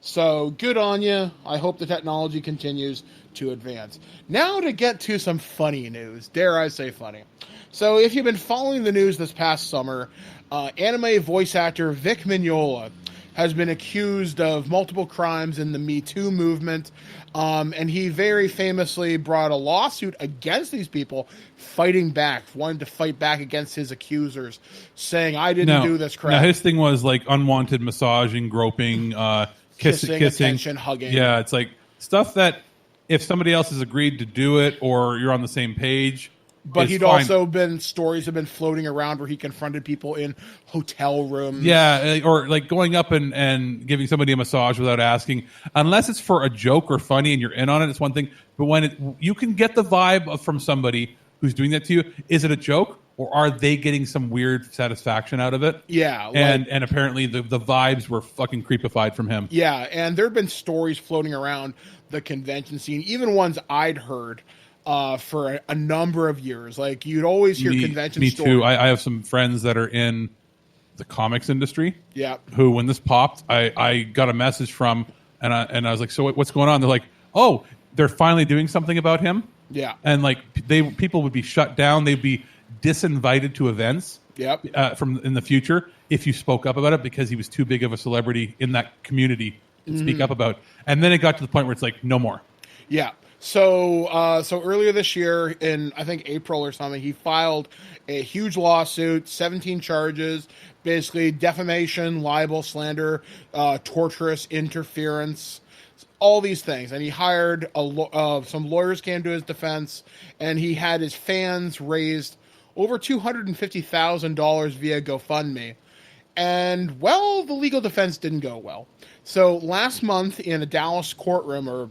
So good on you. I hope the technology continues to advance. Now to get to some funny news. Dare I say funny. So if you've been following the news this past summer, anime voice actor Vic Mignola has been accused of multiple crimes in the Me Too movement. And he very famously brought a lawsuit against these people, fighting back, wanted to fight back against his accusers, saying, I didn't do this crap. Now, his thing was like unwanted massaging, groping, kissing, attention, hugging. Yeah, it's like stuff that if somebody else has agreed to do it or you're on the same page. But he'd also been, stories have been floating around where he confronted people in hotel rooms. Yeah, or like going up and giving somebody a massage without asking. Unless it's for a joke or funny and you're in on it, it's one thing. But when you can get the vibe from somebody who's doing that to you, is it a joke? Or are they getting some weird satisfaction out of it? Yeah. And apparently the vibes were fucking creepified from him. Yeah, and there have been stories floating around the convention scene, even ones I'd heard for a number of years. Like, you'd always hear convention stories. Me too. I have some friends that are in the comics industry. Yeah. Who, when this popped, I got a message from, and I was like, so what's going on? They're like, oh, they're finally doing something about him. Yeah. And like people would be shut down. They'd be disinvited to events. Yep. From in the future if you spoke up about it because he was too big of a celebrity in that community to speak up about. And then it got to the point where it's like, no more. Yeah. So earlier this year, in I think April or something, he filed a huge lawsuit, 17 charges, basically defamation, libel, slander, torturous interference, all these things. And he hired some lawyers came to his defense, and he had his fans raised over $250,000 via GoFundMe. And, well, the legal defense didn't go well. So last month in a Dallas courtroom, or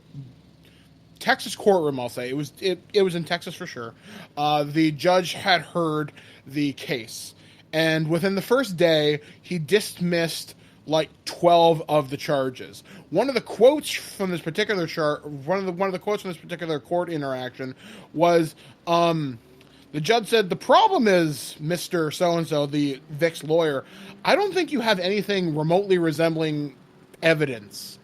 Texas courtroom, I'll say. It was in Texas for sure. The judge had heard the case, and within the first day, he dismissed like 12 of the charges. One of the quotes from this particular one of the quotes from this particular court interaction was, the judge said, "The problem is, Mr. So-and-so, the Vic's lawyer, I don't think you have anything remotely resembling evidence."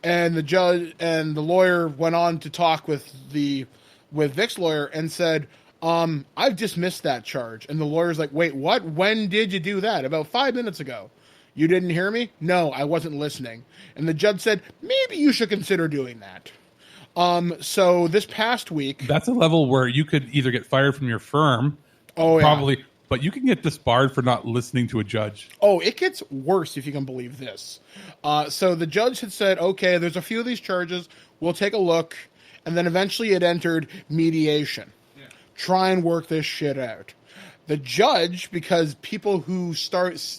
And the judge and the lawyer went on to talk with Vic's lawyer and said, I've dismissed that charge. And the lawyer's like, wait, what? When did you do that? About 5 minutes ago. You didn't hear me? No, I wasn't listening. And the judge said, maybe you should consider doing that. So this past week, that's a level where you could either get fired from your firm, probably, but you can get disbarred for not listening to a judge. Oh, it gets worse if you can believe this. So the judge had said, okay, there's a few of these charges. We'll take a look. And then eventually it entered mediation. Yeah. Try and work this shit out. The judge, because people who stood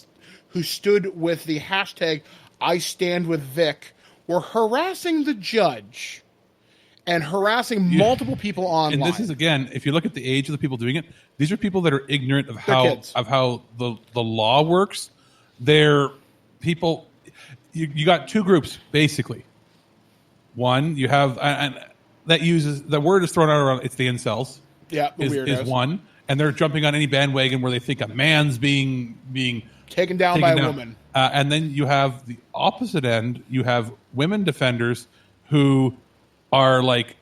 with the hashtag I stand with Vic were harassing the judge and harassing multiple people online. And this is, again, if you look at the age of the people doing it, these are people that are ignorant of how the law works. They're people. You got two groups basically. One, you have and that uses the word is thrown out around. It's the incels. Yeah, is one, and they're jumping on any bandwagon where they think a man's being taken down by a woman. And then you have the opposite end. You have women defenders who are like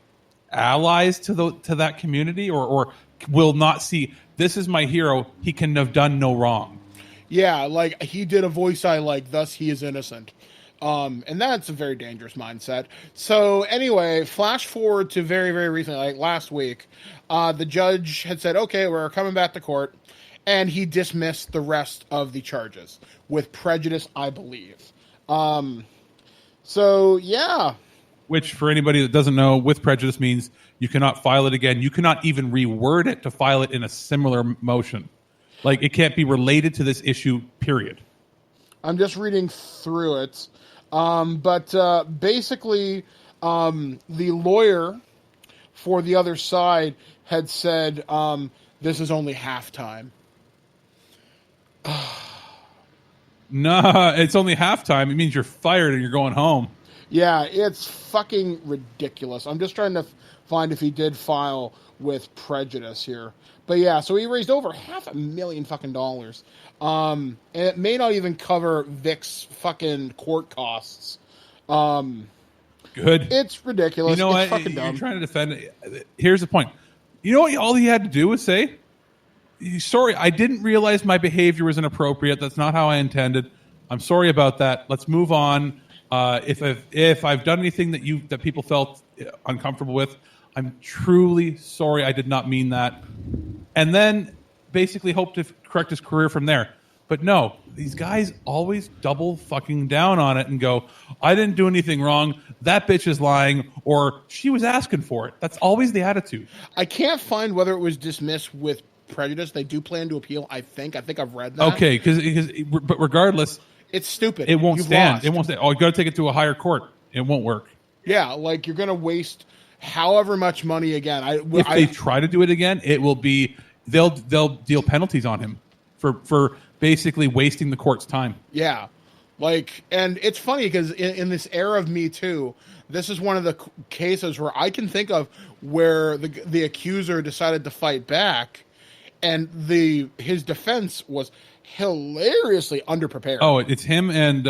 allies to that community, or will not see, this is my hero, he can have done no wrong. Yeah, like he did a voice I like, thus he is innocent. And that's a very dangerous mindset. So anyway, flash forward to very, very recently, like last week, the judge had said, okay, we're coming back to court, and he dismissed the rest of the charges with prejudice, I believe. So yeah. Which, for anybody that doesn't know, with prejudice means you cannot file it again. You cannot even reword it to file it in a similar motion. Like, it can't be related to this issue, period. I'm just reading through it. But basically, the lawyer for the other side had said, this is only halftime. No, it's only halftime. It means you're fired and you're going home. Yeah, it's fucking ridiculous. I'm just trying to find if he did file with prejudice here. But yeah, so he raised over $500,000 fucking dollars. And it may not even cover Vic's fucking court costs. Good. It's ridiculous. You know it's what? fucking You're dumb. trying to defend it. Here's the point. You know what? All he had to do was say, "Sorry, I didn't realize my behavior was inappropriate. That's not how I intended. I'm sorry about that. Let's move on. If I've done anything that people felt uncomfortable with, I'm truly sorry. I did not mean that." And then basically hope to correct his career from there. But no, these guys always double fucking down on it and go, "I didn't do anything wrong. That bitch is lying," or "She was asking for it." That's always the attitude. I can't find whether it was dismissed with prejudice. They do plan to appeal, I think. I've read that. Okay, but regardless, it's stupid. it won't You've stand. lost. It won't stand. Oh, you got to take it to a higher court. It won't work. Yeah, like you're going to waste however much money again. If they try to do it again, it will be they'll deal penalties on him for basically wasting the court's time. Yeah. Like, and it's funny because in this era of Me Too, this is one of the cases where I can think of where the accuser decided to fight back, and his defense was hilariously underprepared. Oh, it's him and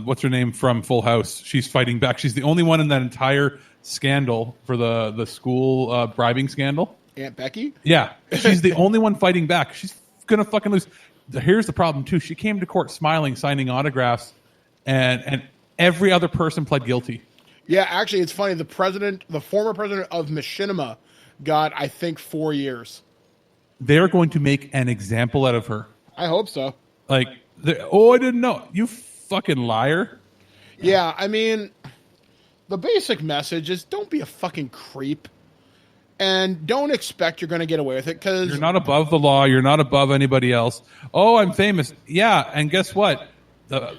what's her name from Full House? She's fighting back. She's the only one in that entire scandal for the school bribing scandal. Aunt Becky? Yeah, she's the only one fighting back. She's gonna fucking lose. Here's the problem too. She came to court smiling, signing autographs, and every other person pled guilty. Yeah, actually, it's funny. The former president of Machinima, got, I think, 4 years. They're going to make an example out of her. I hope so. Like, I didn't know. You fucking liar. Yeah, I mean, the basic message is don't be a fucking creep. And don't expect you're going to get away with it because you're not above the law. You're not above anybody else. Oh, I'm famous. Yeah, and guess what?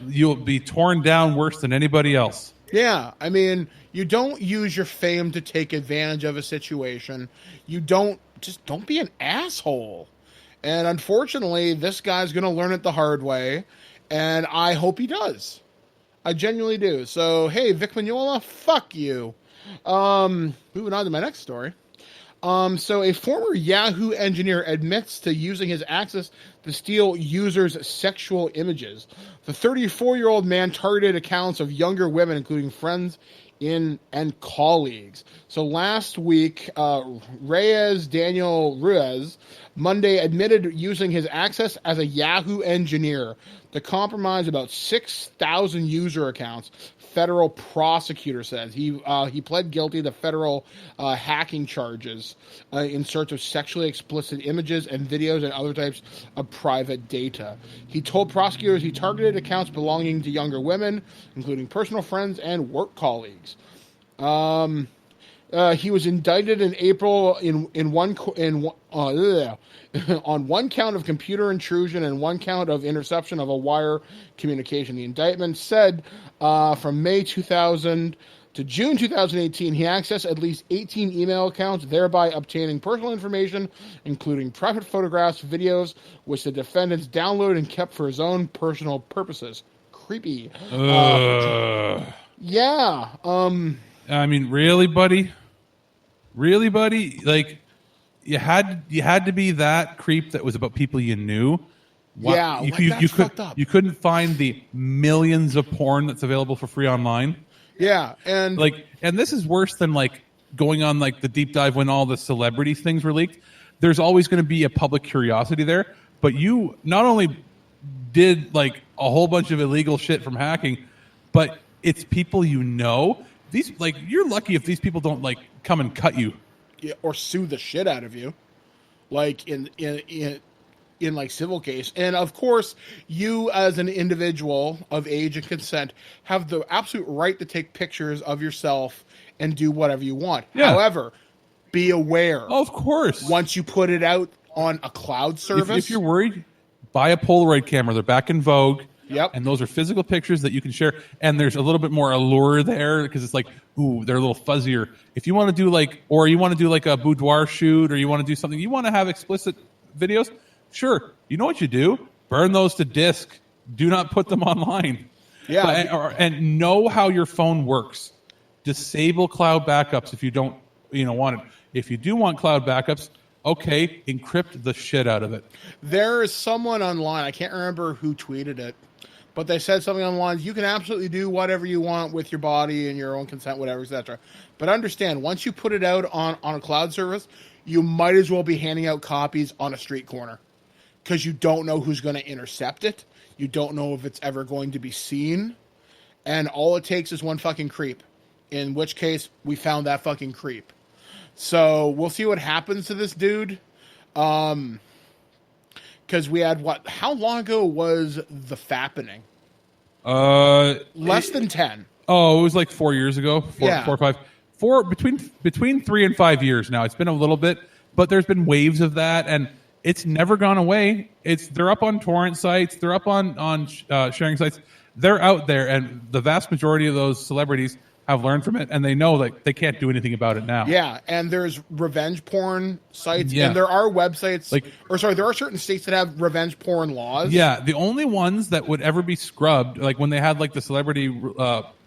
You'll be torn down worse than anybody else. Yeah, I mean, you don't use your fame to take advantage of a situation. Don't be an asshole. And unfortunately, this guy's going to learn it the hard way, and I hope he does. I genuinely do. So, hey, Vic Mignola, fuck you. Moving on to my next story. So a former Yahoo engineer admits to using his access to steal users' sexual images. The 34-year-old man targeted accounts of younger women, including friends and colleagues. So last week, Daniel Ruiz, Monday admitted using his access as a Yahoo engineer to compromise about 6,000 user accounts. Federal prosecutor says he pled guilty to federal hacking charges in search of sexually explicit images and videos and other types of private data. He told prosecutors he targeted accounts belonging to younger women, including personal friends and work colleagues. He was indicted in April on one count of computer intrusion and one count of interception of a wire communication. The indictment said from May 2000 to June 2018, he accessed at least 18 email accounts, thereby obtaining personal information, including private photographs, videos, which the defendants downloaded and kept for his own personal purposes. Creepy. Yeah. I mean, really, buddy? Really, buddy? Like, you had to be that creep that was about people you knew. Yeah, that's fucked up. You couldn't find the millions of porn that's available for free online. Yeah, and this is worse than like going on like the deep dive when all the celebrity things were leaked. There's always going to be a public curiosity there, but you not only did like a whole bunch of illegal shit from hacking, but it's people you know. These you're lucky if these people don't like come and cut you. Yeah, or sue the shit out of you, like in like civil case. And of course, you as an individual of age and consent have the absolute right to take pictures of yourself and do whatever you want. Yeah. However, be aware. Oh, of course. Once you put it out on a cloud service, if you're worried, buy a Polaroid camera. They're back in vogue. Yep. And those are physical pictures that you can share. And there's a little bit more allure there because it's like, ooh, they're a little fuzzier. If you want to do a boudoir shoot, or you want to do something, you want to have explicit videos, sure. You know what you do? Burn those to disk. Do not put them online. Yeah. And know how your phone works. Disable cloud backups if you don't want it. If you do want cloud backups, okay, encrypt the shit out of it. There is someone online, I can't remember who tweeted it, but they said something online, you can absolutely do whatever you want with your body and your own consent, whatever, etc. But understand, once you put it out on a cloud service, you might as well be handing out copies on a street corner, because you don't know who's going to intercept it. You don't know if it's ever going to be seen. And all it takes is one fucking creep. In which case, we found that fucking creep. So we'll see what happens to this dude. Because we had how long ago was the fappening? Less than 10. Oh, it was like 4 years ago. Four or five. Between 3 and 5 years now. It's been a little bit, but there's been waves of that, and it's never gone away. They're up on torrent sites. They're up on sharing sites. They're out there, and the vast majority of those celebrities have learned from it, and they know that they can't do anything about it now. Yeah, and there's revenge porn sites, and there are websites, there are certain states that have revenge porn laws. Yeah, the only ones that would ever be scrubbed, like when they had like the celebrity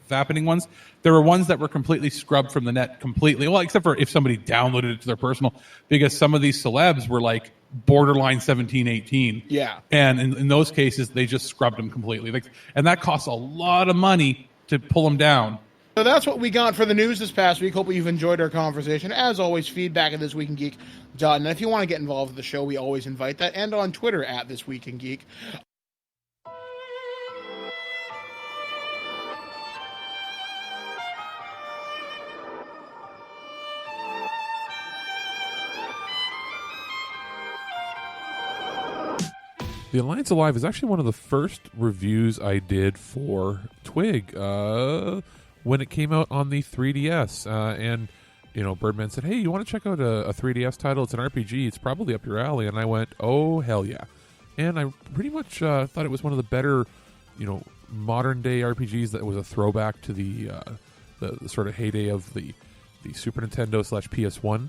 vappening ones, there were ones that were completely scrubbed from the net completely. Well, except for if somebody downloaded it to their personal, because some of these celebs were like borderline 17, 18. Yeah. And in those cases, they just scrubbed them completely. And that costs a lot of money to pull them down. So that's what we got for the news this past week. Hope you've enjoyed our conversation. As always, feedback at ThisWeekInGeek.net. And if you want to get involved with the show, we always invite that. And on Twitter at ThisWeekInGeek. The Alliance Alive is actually one of the first reviews I did for TWIG when it came out on the 3DS. And, Birdman said, hey, you want to check out a 3DS title? It's an RPG. It's probably up your alley. And I went, oh, hell yeah. And I pretty much thought it was one of the better, modern-day RPGs that was a throwback to the sort of heyday of the Super Nintendo / PS1.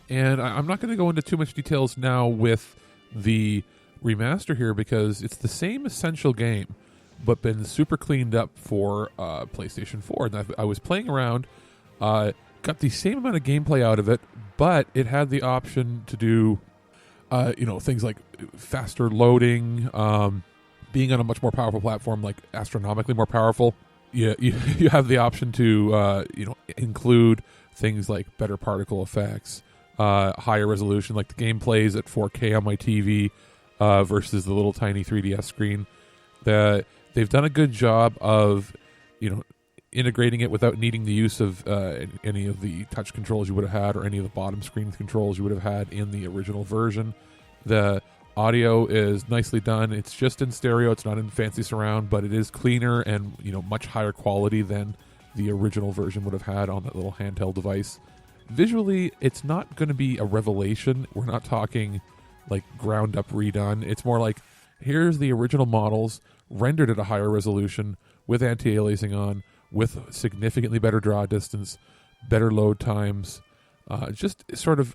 And I'm not going to go into too much details now with the remaster here, because it's the same essential game but been super cleaned up for PlayStation 4. And I was playing around, got the same amount of gameplay out of it, but it had the option to do things like faster loading, being on a much more powerful platform, like astronomically more powerful. You have the option to include things like better particle effects, higher resolution, like the game plays at 4K on my TV versus the little tiny 3DS screen. They've done a good job of, integrating it without needing the use of any of the touch controls you would have had, or any of the bottom screen controls you would have had in the original version. The audio is nicely done. It's just in stereo. It's not in fancy surround, but it is cleaner and much higher quality than the original version would have had on that little handheld device. Visually, it's not going to be a revelation. We're not talking like ground up redone. It's more like, here's the original models rendered at a higher resolution with anti-aliasing on, with significantly better draw distance, better load times, just sort of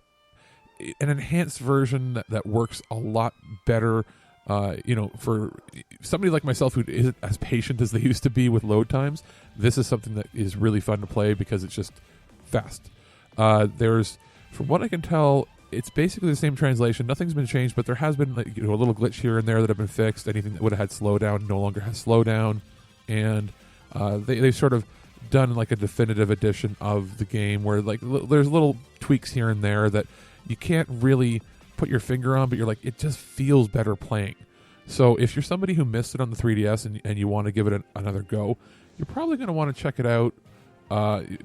an enhanced version that works a lot better. For somebody like myself who isn't as patient as they used to be with load times, this is something that is really fun to play because it's just fast. There's, from what I can tell, it's basically the same translation. Nothing's been changed, but there has been a little glitch here and there that have been fixed. Anything that would have had slowdown no longer has slowdown. And they've sort of done like a definitive edition of the game where there's little tweaks here and there that you can't really put your finger on, but you're like, it just feels better playing. So if you're somebody who missed it on the 3DS and you want to give it another go, you're probably going to want to check it out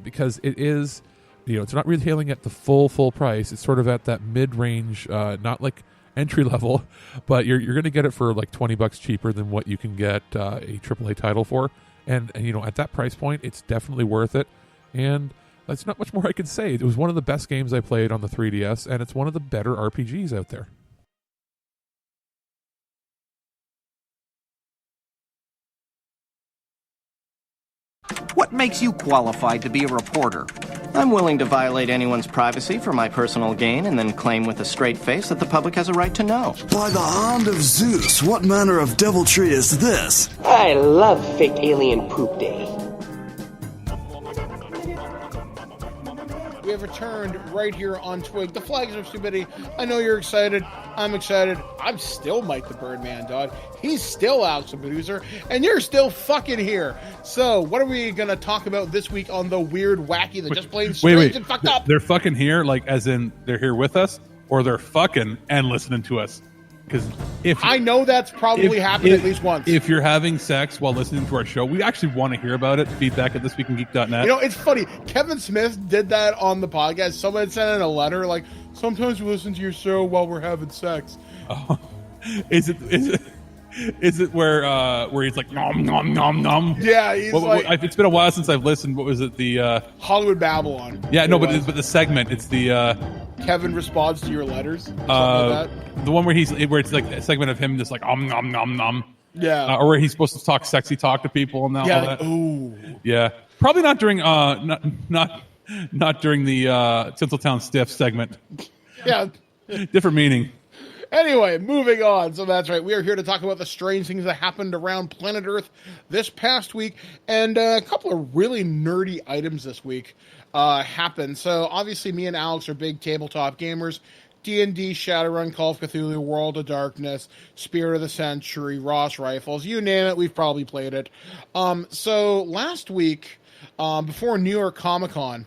because it is... it's not retailing at the full price. It's sort of at that mid-range, not like entry level, but you're going to get it for like $20 cheaper than what you can get a AAA title for. And at that price point, it's definitely worth it. And that's not much more I can say. It was one of the best games I played on the 3DS, and it's one of the better RPGs out there. What makes you qualified to be a reporter? I'm willing to violate anyone's privacy for my personal gain and then claim with a straight face that the public has a right to know. By the hand of Zeus, what manner of deviltry is this? I love fake alien poop day. we have returned right here on Twig, the flags of stupidity. I know you're excited. I'm excited. I'm still Mike the Birdman, dog. He's still Alex the producer, and you're still fucking here. So, what are we gonna talk about this week on the weird, wacky, the just plain strange and fucked up? They're fucking here, like as in they're here with us, or they're fucking and listening to us. Because if I know that's probably happened at least once. If you're having sex while listening to our show, we actually want to hear about it. Feedback at ThisWeekInGeek.net. You know, it's funny. Kevin Smith did that on the podcast. Someone sent in a letter like, sometimes we listen to your show while we're having sex. Oh, is it where he's like nom nom nom nom? Yeah, he's it's been a while since I've listened. What was it? The Hollywood Babylon. Yeah, no, but the segment. It's the Kevin responds to your letters. Something like that. The one where it's like a segment of him just like nom nom nom. Yeah, or where he's supposed to talk sexy talk to people and all that. Ooh. Yeah, probably not during not during the Tinseltown Stiff segment. Yeah, different meaning. Anyway, moving on. So that's right. We are here to talk about the strange things that happened around planet Earth this past week, and a couple of really nerdy items this week happened. So obviously, me and Alex are big tabletop gamers. D&D, Shadowrun, Call of Cthulhu, World of Darkness, Spirit of the Century, Ross Rifles, you name it, we've probably played it. So last week, before New York Comic Con,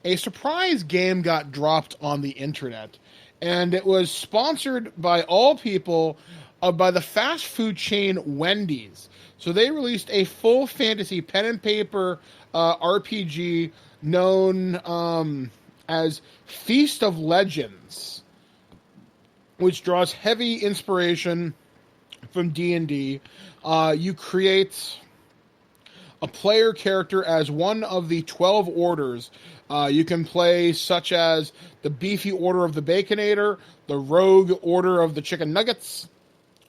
a surprise game got dropped on the internet. And it was sponsored by all people by the fast food chain Wendy's. So they released a full fantasy pen and paper RPG known as Feast of Legends, which draws heavy inspiration from D&D. You create a player character as one of the 12 orders. You can play such as the Beefy Order of the Baconator, the Rogue Order of the Chicken Nuggets,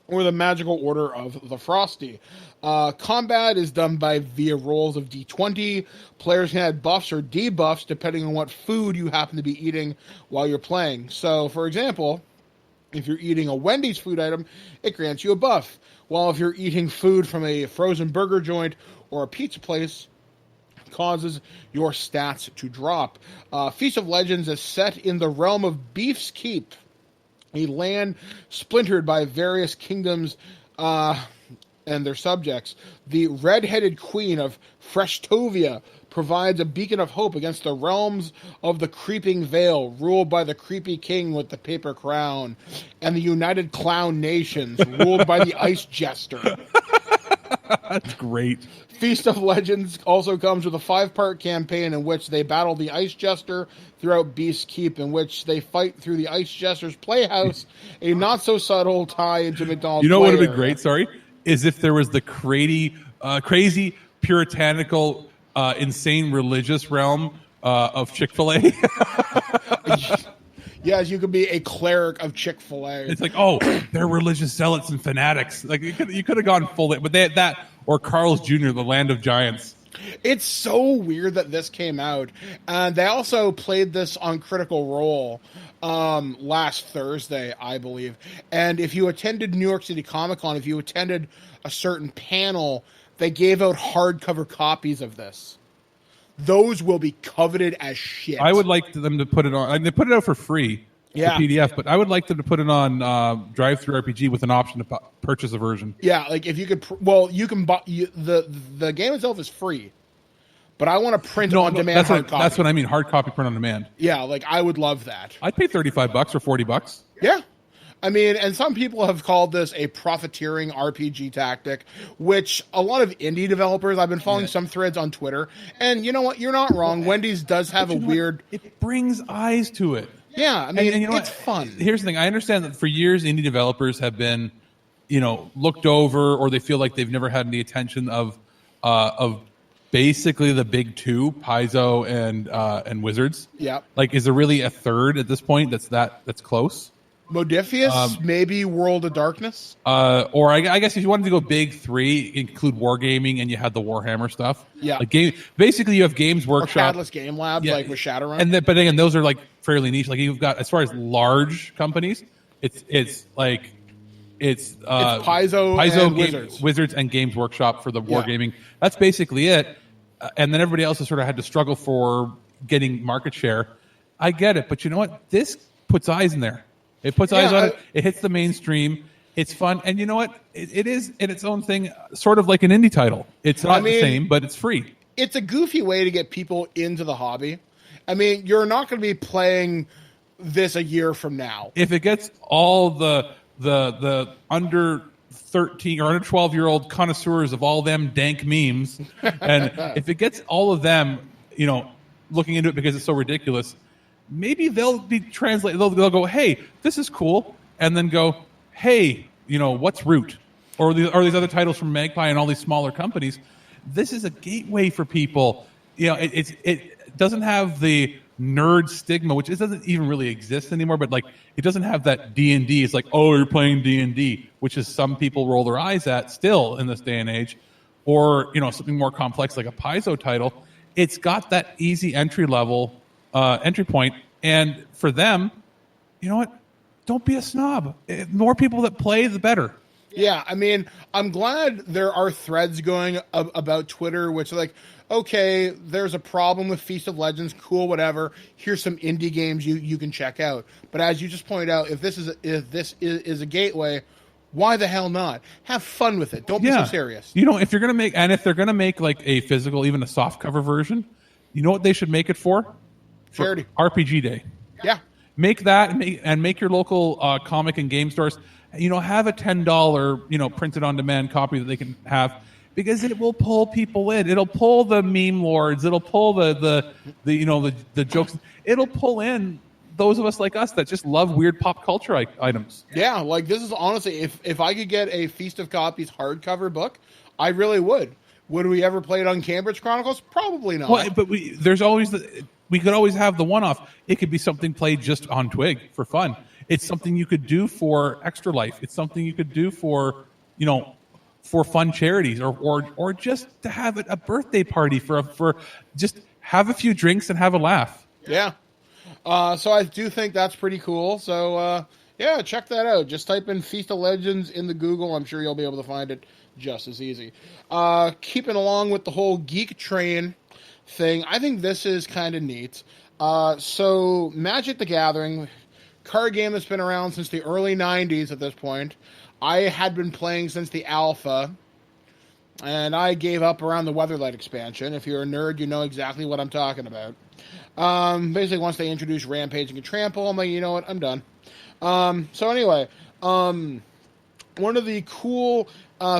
or the Magical Order of the Frosty. Combat is done via rolls of D20. Players can add buffs or debuffs depending on what food you happen to be eating while you're playing. So, for example, if you're eating a Wendy's food item, it grants you a buff. While if you're eating food from a frozen burger joint or a pizza place, causes your stats to drop. Feast of Legends is set in the realm of Beef's Keep, a land splintered by various kingdoms and their subjects. The red-headed queen of Freshtovia provides a beacon of hope against the realms of the Creeping Vale, ruled by the creepy king with the paper crown, and the United Clown Nations, ruled by the Ice Jester. That's great. Feast of Legends also comes with a 5-part campaign in which they battle the Ice Jester throughout Beast's Keep, in which they fight through the Ice Jester's playhouse, a not-so-subtle tie into McDonald's. You know what would have been great, is if there was the crazy puritanical, insane religious realm of Chick-fil-A. Yes, you could be a cleric of Chick-fil-A. It's like, oh, they're religious zealots and fanatics. Like you could have gone full, but they had that or Carl's Jr., the Land of Giants. It's so weird that this came out. They also played this on Critical Role last Thursday, I believe. And if you attended New York City Comic Con, if you attended a certain panel, they gave out hardcover copies of this. Those will be coveted as shit. I would like them to put it on. They put it out for free, yeah, the PDF. But I would like them to put it on Drive-Thru RPG with an option to purchase a version. Yeah, like if you could. You can buy the game itself is free, but I want to print on demand hard copy. That's what I mean. Hard copy, print on demand. Yeah, like I would love that. I'd pay $35 or $40. Yeah. I mean, and some people have called this a profiteering RPG tactic, which a lot of indie developers, I've been following some threads on Twitter, and you know what? You're not wrong. Wendy's does have a weird... It brings eyes to it. Yeah, I mean, and you know it's fun. Here's the thing. I understand that for years, indie developers have been, looked over, or they feel like they've never had any attention of basically the big two, Paizo and Wizards. Yeah. Like, is there really a third at this point that's close? Modifius, maybe World of Darkness? Or I guess if you wanted to go big three, include Wargaming, and you had the Warhammer stuff. Yeah. Like basically, you have Games Workshop. Or Catalyst Game Labs, like with Shadowrun. But again, those are like fairly niche. Like you've got, as far as large companies, it's Paizo and Wizards and Games Workshop for the Wargaming. That's basically it. And then everybody else has sort of had to struggle for getting market share. I get it, but you know what? This puts eyes in there. It puts eyes on it. It hits the mainstream. It's fun, and you know what? It is in its own thing, sort of like an indie title. It's not the same, but it's free. It's a goofy way to get people into the hobby. I mean, you're not going to be playing this a year from now. If it gets all the under 13 or under 12-year-old connoisseurs of all them dank memes, and if it gets all of them, looking into it because it's so ridiculous, maybe they'll be translated. They'll go, "Hey, this is cool," and then go, "Hey, what's Root?" Or these other titles from Magpie and all these smaller companies. This is a gateway for people. It doesn't have the nerd stigma, which doesn't even really exist anymore. But it doesn't have that D&D. It's like, oh, you're playing D&D, which is some people roll their eyes at still in this day and age. Or something more complex like a Paizo title. It's got that easy entry point, and for them, you know what? Don't be a snob. The more people that play, the better. Yeah, I mean, I'm glad there are threads going about Twitter, which are like, okay, there's a problem with Feast of Legends, cool, whatever. Here's some indie games you can check out. But as you just pointed out, if this is a gateway, why the hell not? Have fun with it. Don't be so serious. If you're gonna make like a physical, even a soft cover version, you know what they should make it for? Charity. RPG Day. Yeah. Make that and make your local comic and game stores. Have a $10 printed on demand copy that they can have, because it will pull people in. It'll pull the meme lords. It'll pull the jokes. It'll pull in those of us like us that just love weird pop culture items. Yeah, this is honestly, if I could get a Feast of Copies hardcover book, I really would. Would we ever play it on Cambridge Chronicles? Probably not. Well, but we could always have the one-off. It could be something played just on TWIG for fun. It's something you could do for Extra Life. It's something you could do for fun charities, or just to have a birthday party for just have a few drinks and have a laugh. Yeah. So I do think that's pretty cool. So yeah, check that out. Just type in Feast of Legends in the Google. I'm sure you'll be able to find it just as easy. Keeping along with the whole geek train thing, I think this is kind of neat. So Magic the Gathering, card game that's been around since the early 90s at this point. I had been playing since the alpha, and I gave up around the Weatherlight expansion. If you're a nerd, you know exactly what I'm talking about. Basically, once they introduced Rampaging and Trample, I'm like, you know what, I'm done. So anyway, one of the cool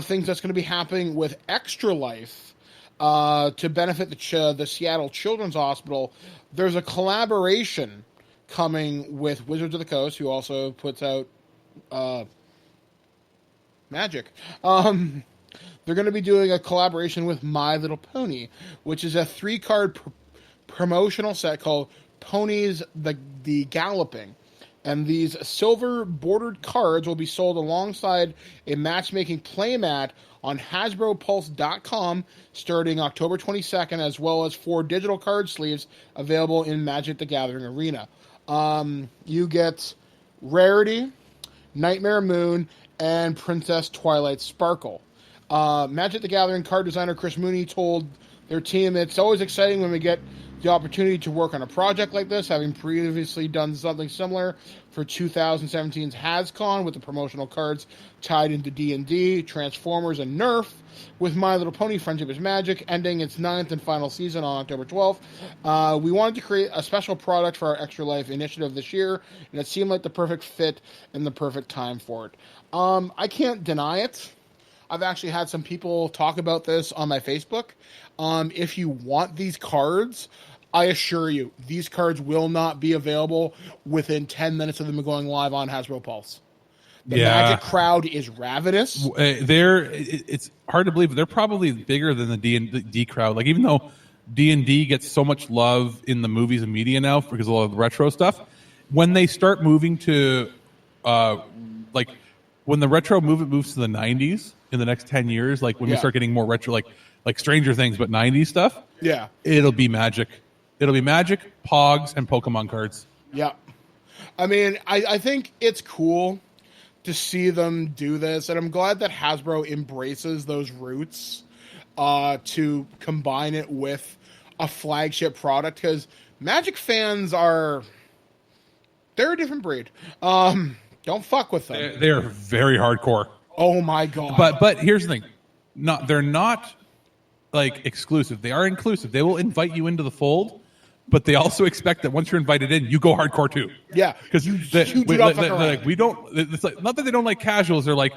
things that's going to be happening with Extra Life, to benefit the Seattle Children's Hospital, there's a collaboration coming with Wizards of the Coast, who also puts out Magic. They're going to be doing a collaboration with My Little Pony, which is a 3-card promotional set called Ponies the Galloping. And these silver bordered cards will be sold alongside a matchmaking playmat on HasbroPulse.com starting October 22nd, as well as 4 digital card sleeves available in Magic the Gathering Arena. You get Rarity, Nightmare Moon, and Princess Twilight Sparkle. Magic the Gathering card designer Chris Mooney told their team, "It's always exciting when we get the opportunity to work on a project like this, having previously done something similar for 2017's HasCon with the promotional cards tied into D&D, Transformers, and Nerf, with My Little Pony Friendship is Magic ending its 9th and final season on October 12th. We wanted to create a special product for our Extra Life initiative this year, and it seemed like the perfect fit and the perfect time for it." I can't deny it. I've actually had some people talk about this on my Facebook. If you want these cards, I assure you, these cards will not be available within 10 minutes of them going live on Hasbro Pulse. The Magic crowd is ravenous. It's hard to believe, but they're probably bigger than the D&D crowd. Even though D&D gets so much love in the movies and media now because of a lot of the retro stuff, when they start moving to, when the retro movement moves to the 90s in the next 10 years, when we start getting more retro, like Stranger Things, but 90s stuff, it'll be Magic. It'll be Magic, Pogs, and Pokemon cards. Yeah. I mean, I think it's cool to see them do this, and I'm glad that Hasbro embraces those roots to combine it with a flagship product, because Magic fans they're a different breed. Don't fuck with them. They are very hardcore. Oh my god. But here's the thing. They're not like exclusive. They are inclusive. They will invite you into the fold, but they also expect that once you're invited in, you go hardcore too. Yeah. Because you do not fuck around. like, we don't, it's like, not that they don't like casuals. They're like,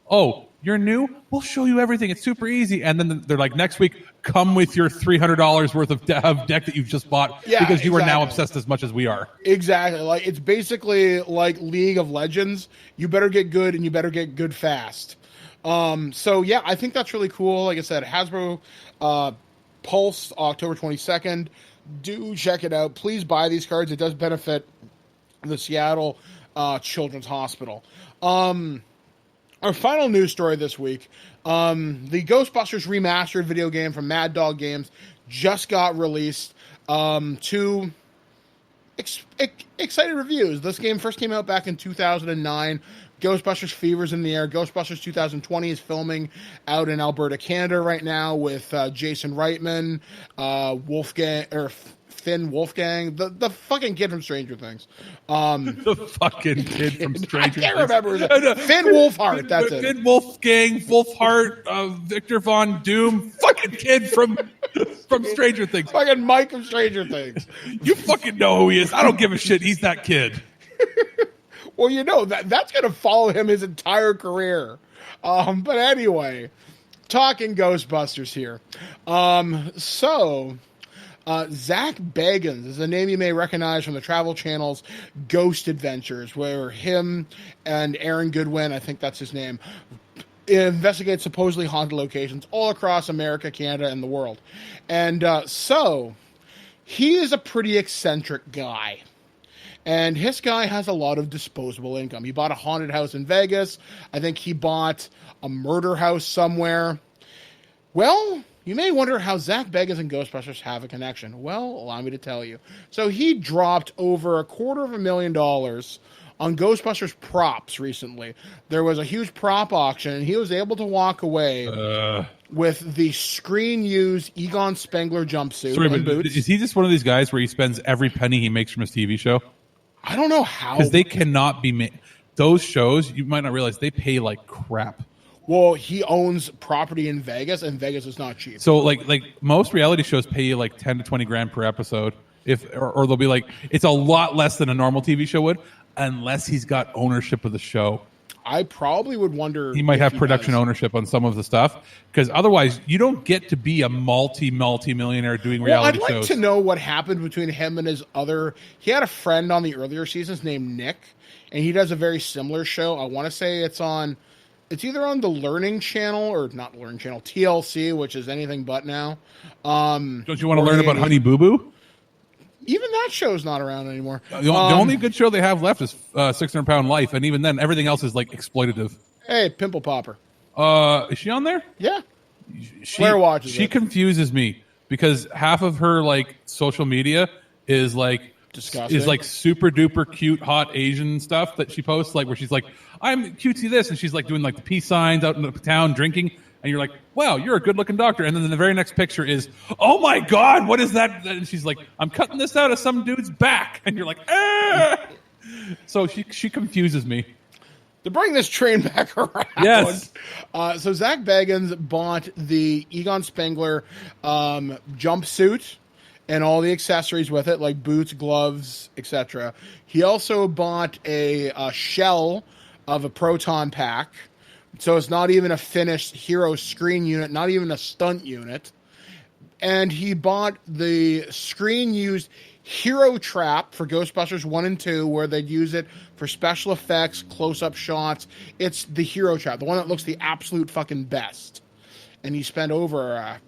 oh, you're new? We'll show you everything. It's super easy. And then they're like, next week, come with your $300 worth of deck that you've just bought because you are now obsessed as much as we are. Exactly. Like, it's basically like League of Legends. You better get good, and you better get good fast. So yeah, I think that's really cool. Like I said, Hasbro Pulse, October 22nd. Do check it out. Please buy these cards. It does benefit the Seattle Children's Hospital. Our final news story this week, the Ghostbusters Remastered video game from Mad Dog Games just got released. Two excited reviews. This game first came out back in 2009. Ghostbusters Fever's in the air. Ghostbusters 2020 is filming out in Alberta, Canada right now with Jason Reitman, Finn Wolfgang, the fucking kid from Stranger Things. The fucking kid from Stranger Things. I can't remember. Finn Wolfhard, that's it. Finn Wolfgang, Wolfhard, Victor Von Doom, fucking kid from Stranger Things. Fucking Mike from Stranger Things. You fucking know who he is. I don't give a shit. He's that kid. Well, you know, that's going to follow him his entire career. But anyway, talking Ghostbusters here. Zach Bagans is a name you may recognize from the Travel Channel's Ghost Adventures, where him and Aaron Goodwin, I think that's his name, investigate supposedly haunted locations all across America, Canada, and the world. And so he is a pretty eccentric guy. And his guy has a lot of disposable income. He bought a haunted house in Vegas. I think he bought a murder house somewhere. Well, you may wonder how Zach Bagans and Ghostbusters have a connection. Well, allow me to tell you. So he dropped over $250,000 on Ghostbusters props recently. There was a huge prop auction, and he was able to walk away with the screen-used Egon Spengler jumpsuit and boots. Is he just one of these guys where he spends every penny he makes from his TV show? I don't know how. Because they cannot be made. Those shows, you might not realize, they pay like crap. Well, he owns property in Vegas, and Vegas is not cheap. So, like most reality shows pay you like 10 to 20 grand per episode. Or they'll be like, it's a lot less than a normal TV show would, unless he's got ownership of the show. I probably would wonder. He might have production ownership on some of the stuff, because otherwise you don't get to be a multi-millionaire doing reality shows. I'd like to know what happened between him and his other. He had a friend on the earlier seasons named Nick, and he does a very similar show. I want to say it's either on the Learning Channel or not Learning Channel, TLC, which is anything but now. Don't you want to learn about Honey Boo Boo? Even that show's not around anymore. The only good show they have left is 600 Pound Life, and even then, everything else is like exploitative. Hey, Pimple Popper. Is she on there? Yeah. Claire watches She it. confuses me because half of her like social media is like disgusting. Is like super duper cute hot Asian stuff that she posts, like where she's like, I'm cutesy this, and she's like doing like the peace signs out in the town drinking. And you're like, wow, you're a good-looking doctor. And then the very next picture is, oh, my God, what is that? And she's like, I'm cutting this out of some dude's back. And you're like, ah! So she confuses me. To bring this train back around. Yes. So Zach Bagans bought the Egon Spengler jumpsuit and all the accessories with it, like boots, gloves, etc. He also bought a shell of a proton pack. So it's not even a finished hero screen unit, not even a stunt unit. And he bought the screen-used hero trap for Ghostbusters 1 and 2, where they'd use it for special effects, close-up shots. It's the hero trap, the one that looks the absolute fucking best. And he spent over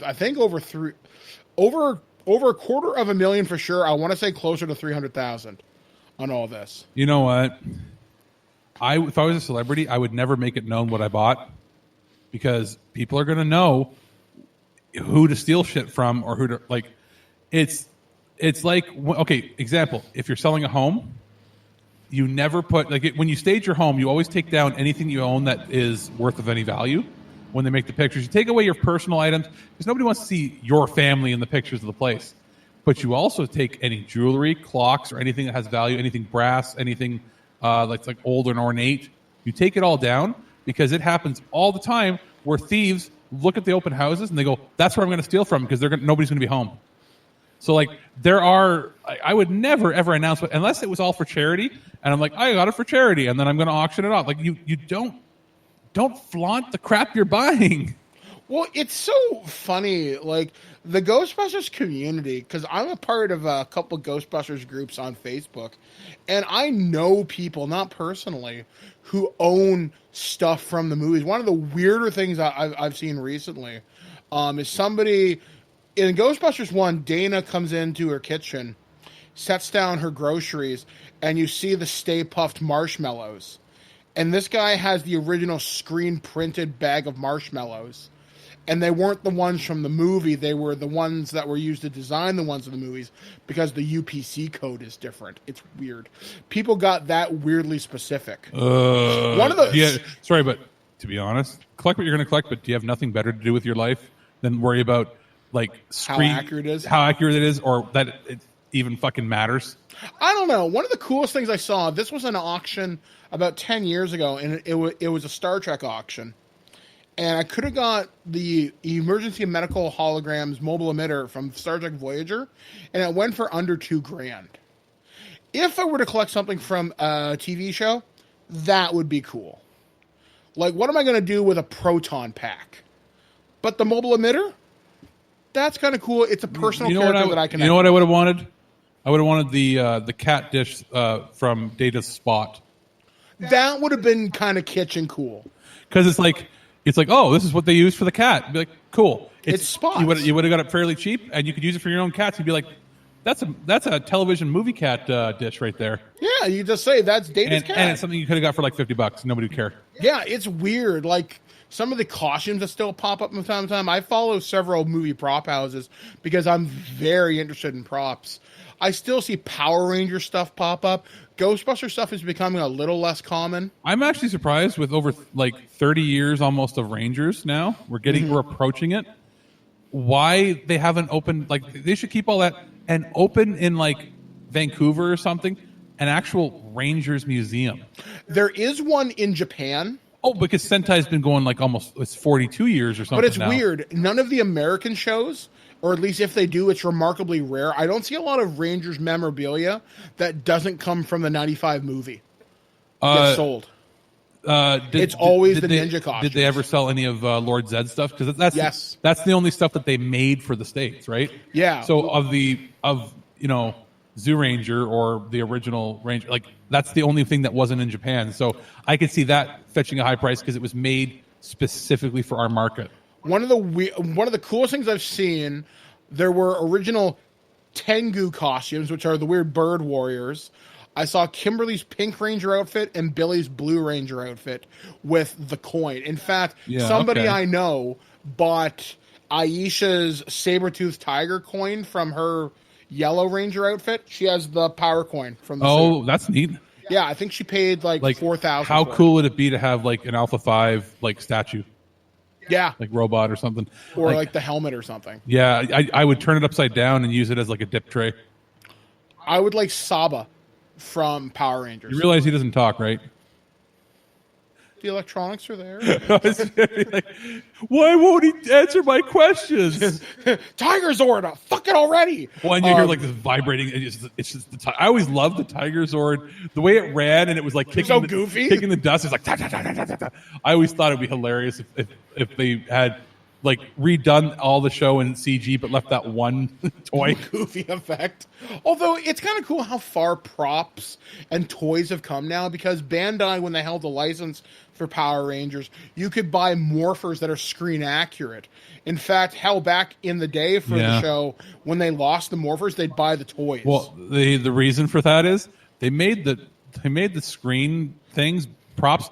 $250,000 for sure. I want to say closer to $300,000 on all this. You know what? If I was a celebrity, I would never make it known what I bought, because people are going to know who to steal shit from or who to like. It's like, okay, example. If you're selling a home, you never put when you stage your home, you always take down anything you own that is worth of any value, when they make the pictures. You take away your personal items because nobody wants to see your family in the pictures of the place. But you also take any jewelry, clocks, or anything that has value, anything brass, anything like old and ornate. You take it all down because it happens all the time where thieves look at the open houses and they go, "That's where I'm going to steal from because nobody's going to be home." So like I would never ever announce it unless it was all for charity, and I'm like, I got it for charity, and then I'm going to auction it off. Like you don't flaunt the crap you're buying. Well, it's so funny, like the Ghostbusters community, because I'm a part of a couple Ghostbusters groups on Facebook, and I know people, not personally, who own stuff from the movies. One of the weirder things I've seen recently is somebody in Ghostbusters 1, Dana comes into her kitchen, sets down her groceries, and you see the Stay Puft marshmallows. And this guy has the original screen-printed bag of marshmallows. And they weren't the ones from the movie. They were the ones that were used to design the ones in the movies because the UPC code is different. It's weird. People got that weirdly specific. One of the... Yeah, sorry, but to be honest, collect what you're going to collect, but do you have nothing better to do with your life than worry about like how accurate it is, or that it even fucking matters? I don't know. One of the coolest things I saw, this was an auction about 10 years ago, and it was a Star Trek auction. And I could have got the emergency medical holograms mobile emitter from Star Trek Voyager, and it went for under $2,000. If I were to collect something from a TV show, that would be cool. Like, what am I going to do with a proton pack? But the mobile emitter, that's kind of cool. It's a personal character that I can. You know what I would have wanted? I would have wanted the cat dish from Data's Spot. That would have been kind of kitchen cool. Because it's like, oh, this is what they use for the cat. Be like, cool. It's Spots. You would have got it fairly cheap, and you could use it for your own cats. You'd be like, that's a television movie cat dish right there. Yeah, you just say that's Data's cat. And it's something you could have got for like $50. Nobody would care. Yeah, it's weird. Like, some of the costumes that still pop up from time to time. I follow several movie prop houses because I'm very interested in props. I still see Power Ranger stuff pop up. Ghostbuster stuff is becoming a little less common. I'm actually surprised with over like 30 years almost of Rangers now. We're approaching it. Why they haven't opened, like they should keep all that and open in like Vancouver or something, an actual Rangers museum. There is one in Japan. Oh, because Sentai's been going like it's 42 years or something. But it's now. Weird. None of the American shows, or at least if they do, it's remarkably rare. I don't see a lot of Rangers memorabilia that doesn't come from the 95 movie. Get sold. It's always the ninja costumes. Did they ever sell any of Lord Zed's stuff? Because that's the only stuff that they made for the States, right? Yeah. So of Zoo Ranger or the original Ranger, like that's the only thing that wasn't in Japan. So I could see that fetching a high price because it was made specifically for our market. One of the coolest things I've seen, there were original Tengu costumes, which are the weird bird warriors. I saw Kimberly's Pink Ranger outfit and Billy's Blue Ranger outfit with the coin. In fact, somebody I know bought Aisha's saber-toothed tiger coin from her Yellow Ranger outfit. She has the power coin from the suit. That's neat. Yeah, I think she paid like $4,000. How cool would it be to have like an Alpha 5 like statue? Yeah. Like robot or something. Or like the helmet or something. Yeah, I would turn it upside down and use it as like a dip tray. I would like Saba from Power Rangers. You realize he doesn't talk, right? The electronics are there. Why won't he answer my questions? Tiger Zord, fuck it already. Well, and you hear like this vibrating. It's just I always loved the Tiger Zord. The way it ran and it was like kicking kicking the dust. It's like I always thought it'd be hilarious if they had like redone all the show in CG but left that one toy goofy effect. Although it's kind of cool how far props and toys have come now, because Bandai, when they held the license for Power Rangers, you could buy morphers that are screen accurate. In fact, hell, back in the day for the show, when they lost the morphers, they'd buy the toys. Well, the reason for that is they made the screen things, props,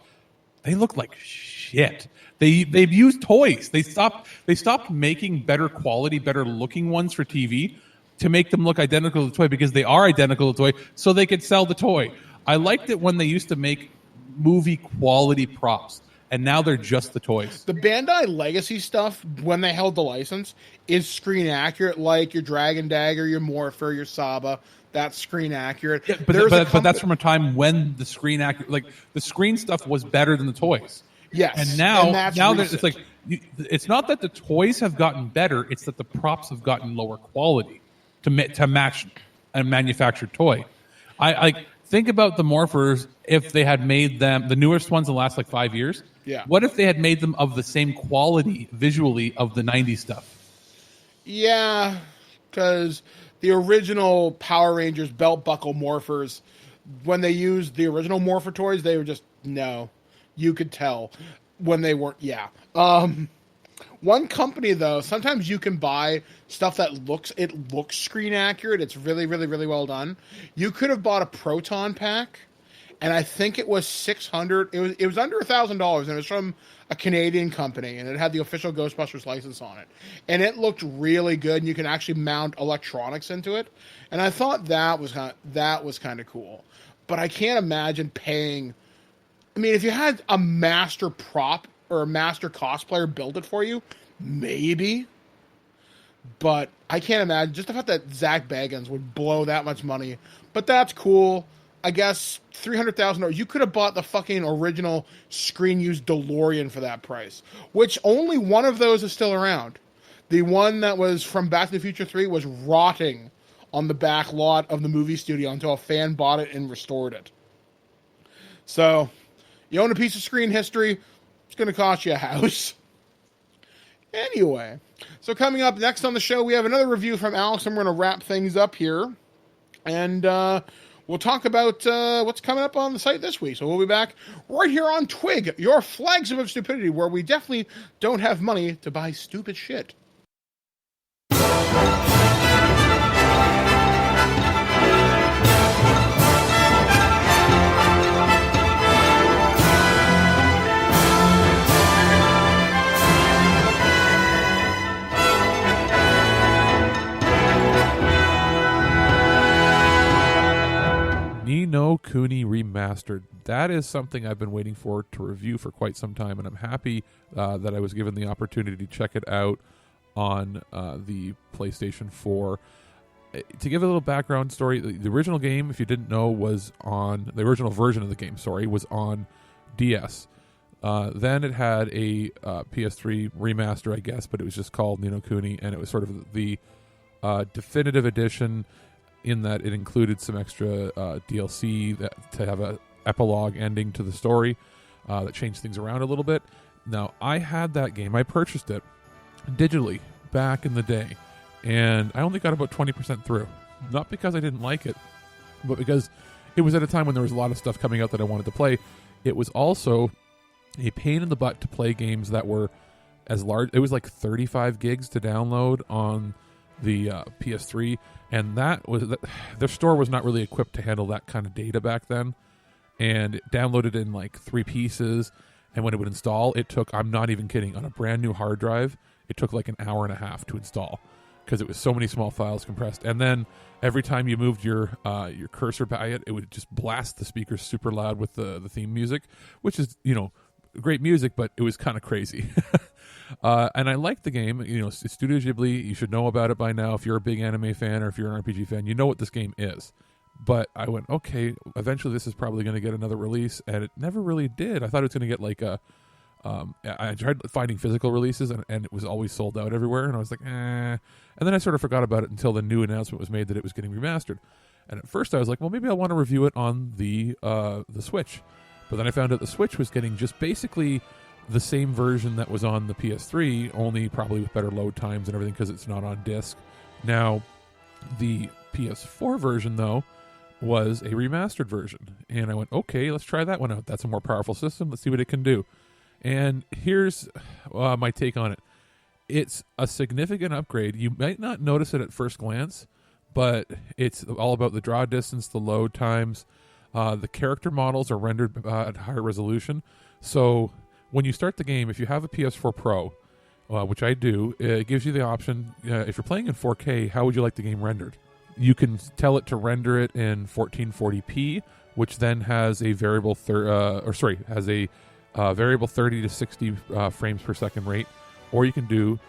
they look like shit. They've used toys. They stopped making better quality, better looking ones for TV to make them look identical to the toy, because they are identical to the toy, so they could sell the toy. I liked it when they used to make movie quality props, and now they're just the toys. The Bandai Legacy stuff, when they held the license, is screen accurate, like your Dragon Dagger, your Morpher, your Saba. That's screen accurate. Yeah, but that's from a time when the screen the screen stuff was better than the toys. Yes, and now recent. it's like it's not that the toys have gotten better; it's that the props have gotten lower quality to match a manufactured toy. I think about the Morphers if they had made them the newest ones in the last 5 years. Yeah. What if they had made them of the same quality visually of the 90s stuff? Yeah, because the original Power Rangers belt buckle Morphers, when they used the original Morpher toys, they were just, no. You could tell when they weren't, yeah. One company, though, sometimes you can buy stuff that looks screen accurate. It's really, really, really well done. You could have bought a Proton pack, and I think it was $600. It was under $1,000, and it was from a Canadian company, and it had the official Ghostbusters license on it. And it looked really good, and you can actually mount electronics into it. And I thought that was kind of cool. But I can't imagine paying. I mean, if you had a master prop or a master cosplayer build it for you, maybe. But I can't imagine just the fact that Zach Bagans would blow that much money. But that's cool. I guess $300,000. You could have bought the fucking original screen-used DeLorean for that price, which only one of those is still around. The one that was from Back to the Future 3 was rotting on the back lot of the movie studio until a fan bought it and restored it. So, you own a piece of screen history, it's going to cost you a house. Anyway, so coming up next on the show, we have another review from Alex, and we're going to wrap things up here. And we'll talk about what's coming up on the site this week. So we'll be back right here on TWIG, your flagship of stupidity, where we definitely don't have money to buy stupid shit. Ni no Kuni Remastered. That is something I've been waiting for to review for quite some time, and I'm happy that I was given the opportunity to check it out on the PlayStation 4. To give a little background story, the original game, if you didn't know, was on the original version of the game. Was on DS. Then it had a PS3 remaster, I guess, but it was just called Ni no Kuni, and it was sort of the definitive edition, in that it included some extra DLC to have an epilogue ending to the story that changed things around a little bit. Now, I had that game. I purchased it digitally back in the day, and I only got about 20% through. Not because I didn't like it, but because it was at a time when there was a lot of stuff coming out that I wanted to play. It was also a pain in the butt to play games that were as large. It was like 35 gigs to download on the PS3, and their store was not really equipped to handle that kind of data back then, and it downloaded in like 3 pieces, and when it would install, it took, I'm not even kidding, on a brand new hard drive, it took like an hour and a half to install, because it was so many small files compressed. And then every time you moved your cursor by it, it would just blast the speakers super loud with the theme music, which is, great music, but it was kind of crazy. And I liked the game. It's Studio Ghibli. You should know about it by now. If you're a big anime fan or if you're an RPG fan, you know what this game is. But I went, okay, eventually this is probably going to get another release, and it never really did. I thought it was going to get like a... I tried finding physical releases, and it was always sold out everywhere, and I was like, eh. And then I sort of forgot about it until the new announcement was made that it was getting remastered. And at first I was like, well, maybe I want to review it on the Switch. But then I found out the Switch was getting just basically the same version that was on the PS3, only probably with better load times and everything because it's not on disc. Now, the PS4 version, though, was a remastered version. And I went, okay, let's try that one out. That's a more powerful system. Let's see what it can do. And here's my take on it. It's a significant upgrade. You might not notice it at first glance, but it's all about the draw distance, the load times. The character models are rendered at higher resolution. So when you start the game, if you have a PS4 Pro, which I do, it gives you the option, if you're playing in 4K, how would you like the game rendered? You can tell it to render it in 1440p, which then has a variable, has a variable 30 to 60 frames per second rate, or you can do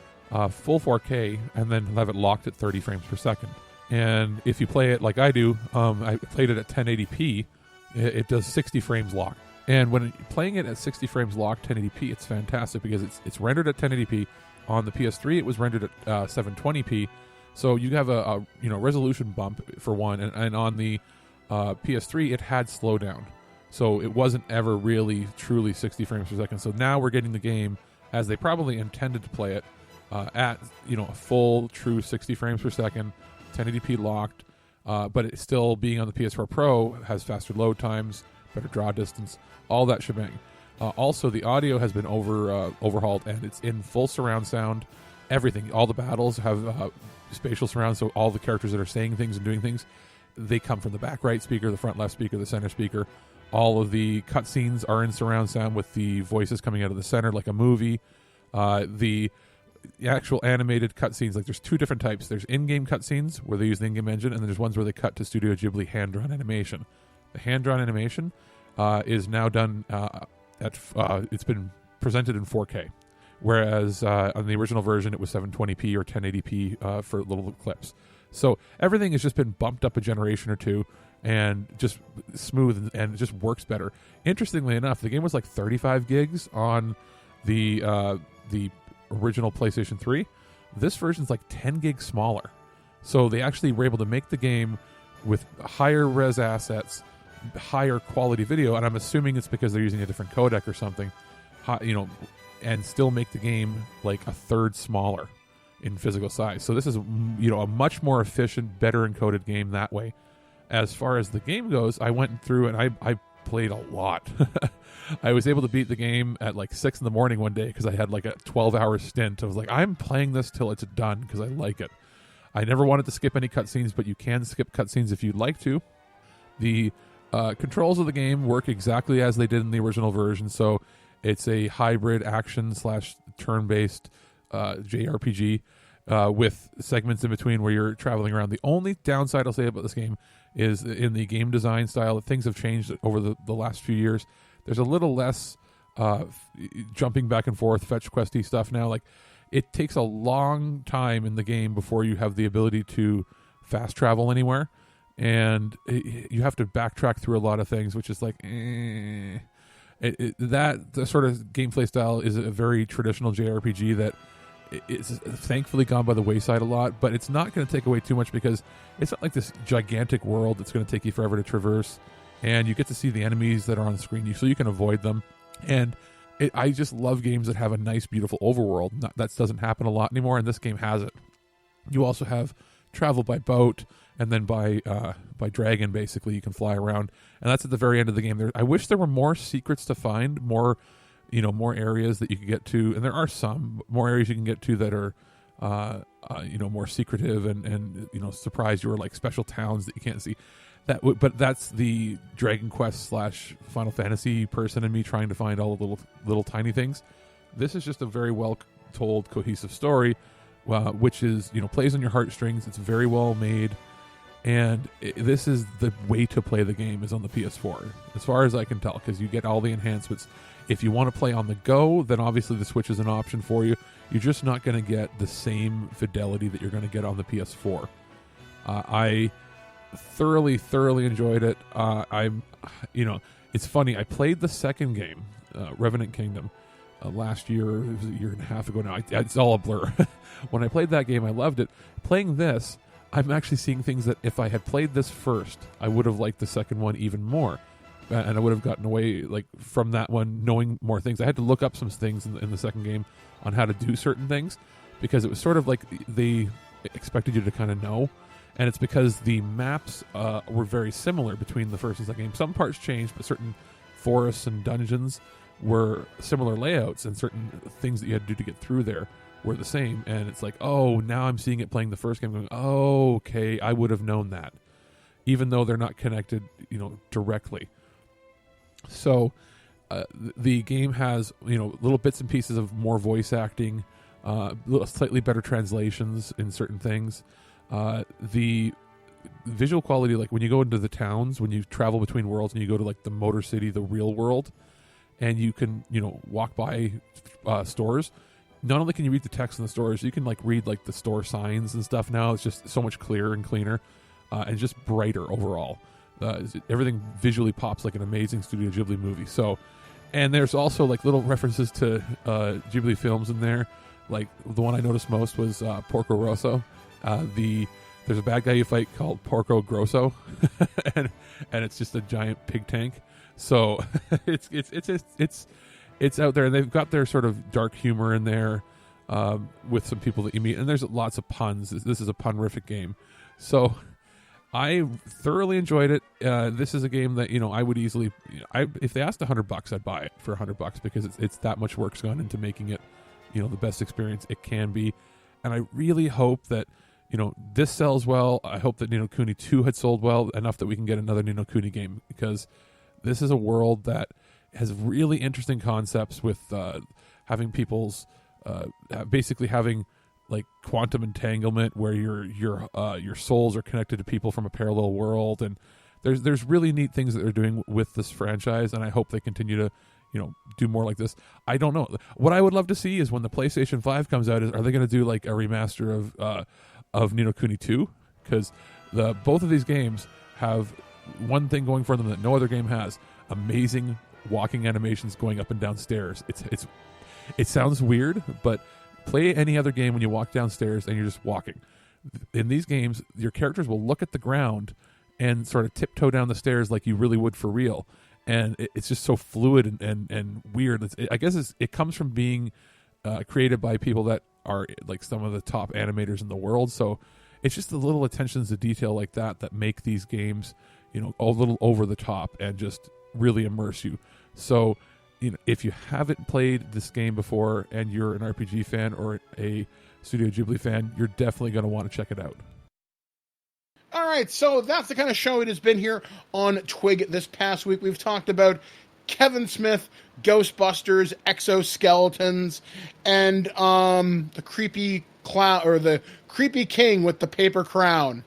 full 4K and then have it locked at 30 frames per second. And if you play it like I do, I played it at 1080p, it does 60 frames locked. And when playing it at 60 frames locked 1080p, it's fantastic because it's rendered at 1080p. On the PS3, it was rendered at 720p. So you have a resolution bump for one, and on the PS3, it had slowdown. So it wasn't ever really truly 60 frames per second. So now we're getting the game as they probably intended to play it at a full true 60 frames per second, 1080p locked, but it's still being on the PS4 Pro has faster load times, better draw distance, all that shebang. Also, the audio has been overhauled, and it's in full surround sound. Everything, all the battles have spatial surround, so all the characters that are saying things and doing things, they come from the back right speaker, the front left speaker, the center speaker. All of the cutscenes are in surround sound with the voices coming out of the center like a movie. The actual animated cutscenes, like there's two different types. There's in-game cutscenes where they use the in-game engine, and then there's ones where they cut to Studio Ghibli hand-drawn animation. The hand-drawn animation is now done it's been presented in 4K, whereas on the original version it was 720p or 1080p for little clips. So everything has just been bumped up a generation or two and just smooth, and it just works better. Interestingly enough, the game was like 35 gigs on the original PlayStation 3. This version's like 10 gigs smaller. So they actually were able to make the game with higher res assets, higher quality video, and I'm assuming it's because they're using a different codec or something, and still make the game like a third smaller in physical size. So this is a much more efficient, better encoded game that way. As far as the game goes, I went through and I played a lot. I was able to beat the game at like 6 in the morning one day because I had like a 12-hour stint. I was like, I'm playing this till it's done because I like it. I never wanted to skip any cutscenes, but you can skip cutscenes if you'd like to. The controls of the game work exactly as they did in the original version, so it's a hybrid action / turn-based JRPG with segments in between where you're traveling around. The only downside I'll say about this game is in the game design style. Things have changed over the last few years. There's a little less jumping back and forth, fetch questy stuff now. Like, it takes a long time in the game before you have the ability to fast travel anywhere, and you have to backtrack through a lot of things, which is like, the sort of gameplay style is a very traditional JRPG that it's thankfully gone by the wayside a lot, but it's not going to take away too much because it's not like this gigantic world that's going to take you forever to traverse, and you get to see the enemies that are on screen so you can avoid them. And I just love games that have a nice, beautiful overworld. That doesn't happen a lot anymore, and this game has it. You also have travel by boat, and then by dragon, basically. You can fly around, and that's at the very end of the game. I wish there were more secrets to find, more areas that you could get to, and there are some more areas you can get to that are more secretive and surprise you, or like special towns that you can't see. But that's the Dragon Quest / Final Fantasy person in me trying to find all the little tiny things. This is just a very well told, cohesive story, which is plays on your heartstrings. It's very well made, and this is the way to play the game is on the PS4, as far as I can tell, because you get all the enhancements. If you want to play on the go, then obviously the Switch is an option for you. You're just not going to get the same fidelity that you're going to get on the PS4. I thoroughly enjoyed it. It's funny. I played the second game, Revenant Kingdom, last year. It was a year and a half ago now. It's all a blur. When I played that game, I loved it. Playing this, I'm actually seeing things that if I had played this first, I would have liked the second one even more. And I would have gotten away from that one knowing more things. I had to look up some things in the second game on how to do certain things, because it was sort of like they expected you to kind of know. And it's because the maps were very similar between the first and second game. Some parts changed, but certain forests and dungeons were similar layouts, and certain things that you had to do to get through there were the same. And it's like, oh, now I'm seeing it playing the first game going, oh, okay, I would have known that, even though they're not connected, directly. So the game has little bits and pieces of more voice acting, slightly better translations in certain things. The visual quality, like when you go into the towns, when you travel between worlds and you go to like the Motor City, the real world, and you can walk by stores. Not only can you read the text in the stores, you can like read like the store signs and stuff now. It's just so much clearer and cleaner, and just brighter overall. Everything visually pops like an amazing Studio Ghibli movie. So, and there's also like little references to Ghibli films in there. Like the one I noticed most was Porco Rosso. There's a bad guy you fight called Porco Grosso, and it's just a giant pig tank. So it's out there, and they've got their sort of dark humor in there with some people that you meet, and there's lots of puns. This is a pun-rific game, so I thoroughly enjoyed it. This is a game that I would easily, if they asked $100, I'd buy it for $100 because it's that much work's gone into making it, the best experience it can be, and I really hope that this sells well. I hope that Ni no Kuni 2 had sold well enough that we can get another Ni no Kuni game, because this is a world that has really interesting concepts with having people's basically having like quantum entanglement where your souls are connected to people from a parallel world, and there's really neat things that they're doing with this franchise, and I hope they continue to do more like this. I don't know. What I would love to see is when the PlayStation 5 comes out, are they going to do like a remaster of Ni no Kuni 2? Because both of these games have one thing going for them that no other game has: amazing walking animations going up and down stairs. It sounds weird, but play any other game when you walk downstairs and you're just walking. In these games, your characters will look at the ground and sort of tiptoe down the stairs like you really would for real. And it's just so fluid and weird. I guess it comes from being created by people that are like some of the top animators in the world. So it's just the little attentions to detail like that make these games, a little over the top and just really immerse you. So, if you haven't played this game before and you're an RPG fan or a Studio Ghibli fan, you're definitely going to want to check it out. All right, so that's the kind of show it has been here on TWIG this past week. We've talked about Kevin Smith, Ghostbusters, exoskeletons, and the creepy clown, or the creepy king with the paper crown.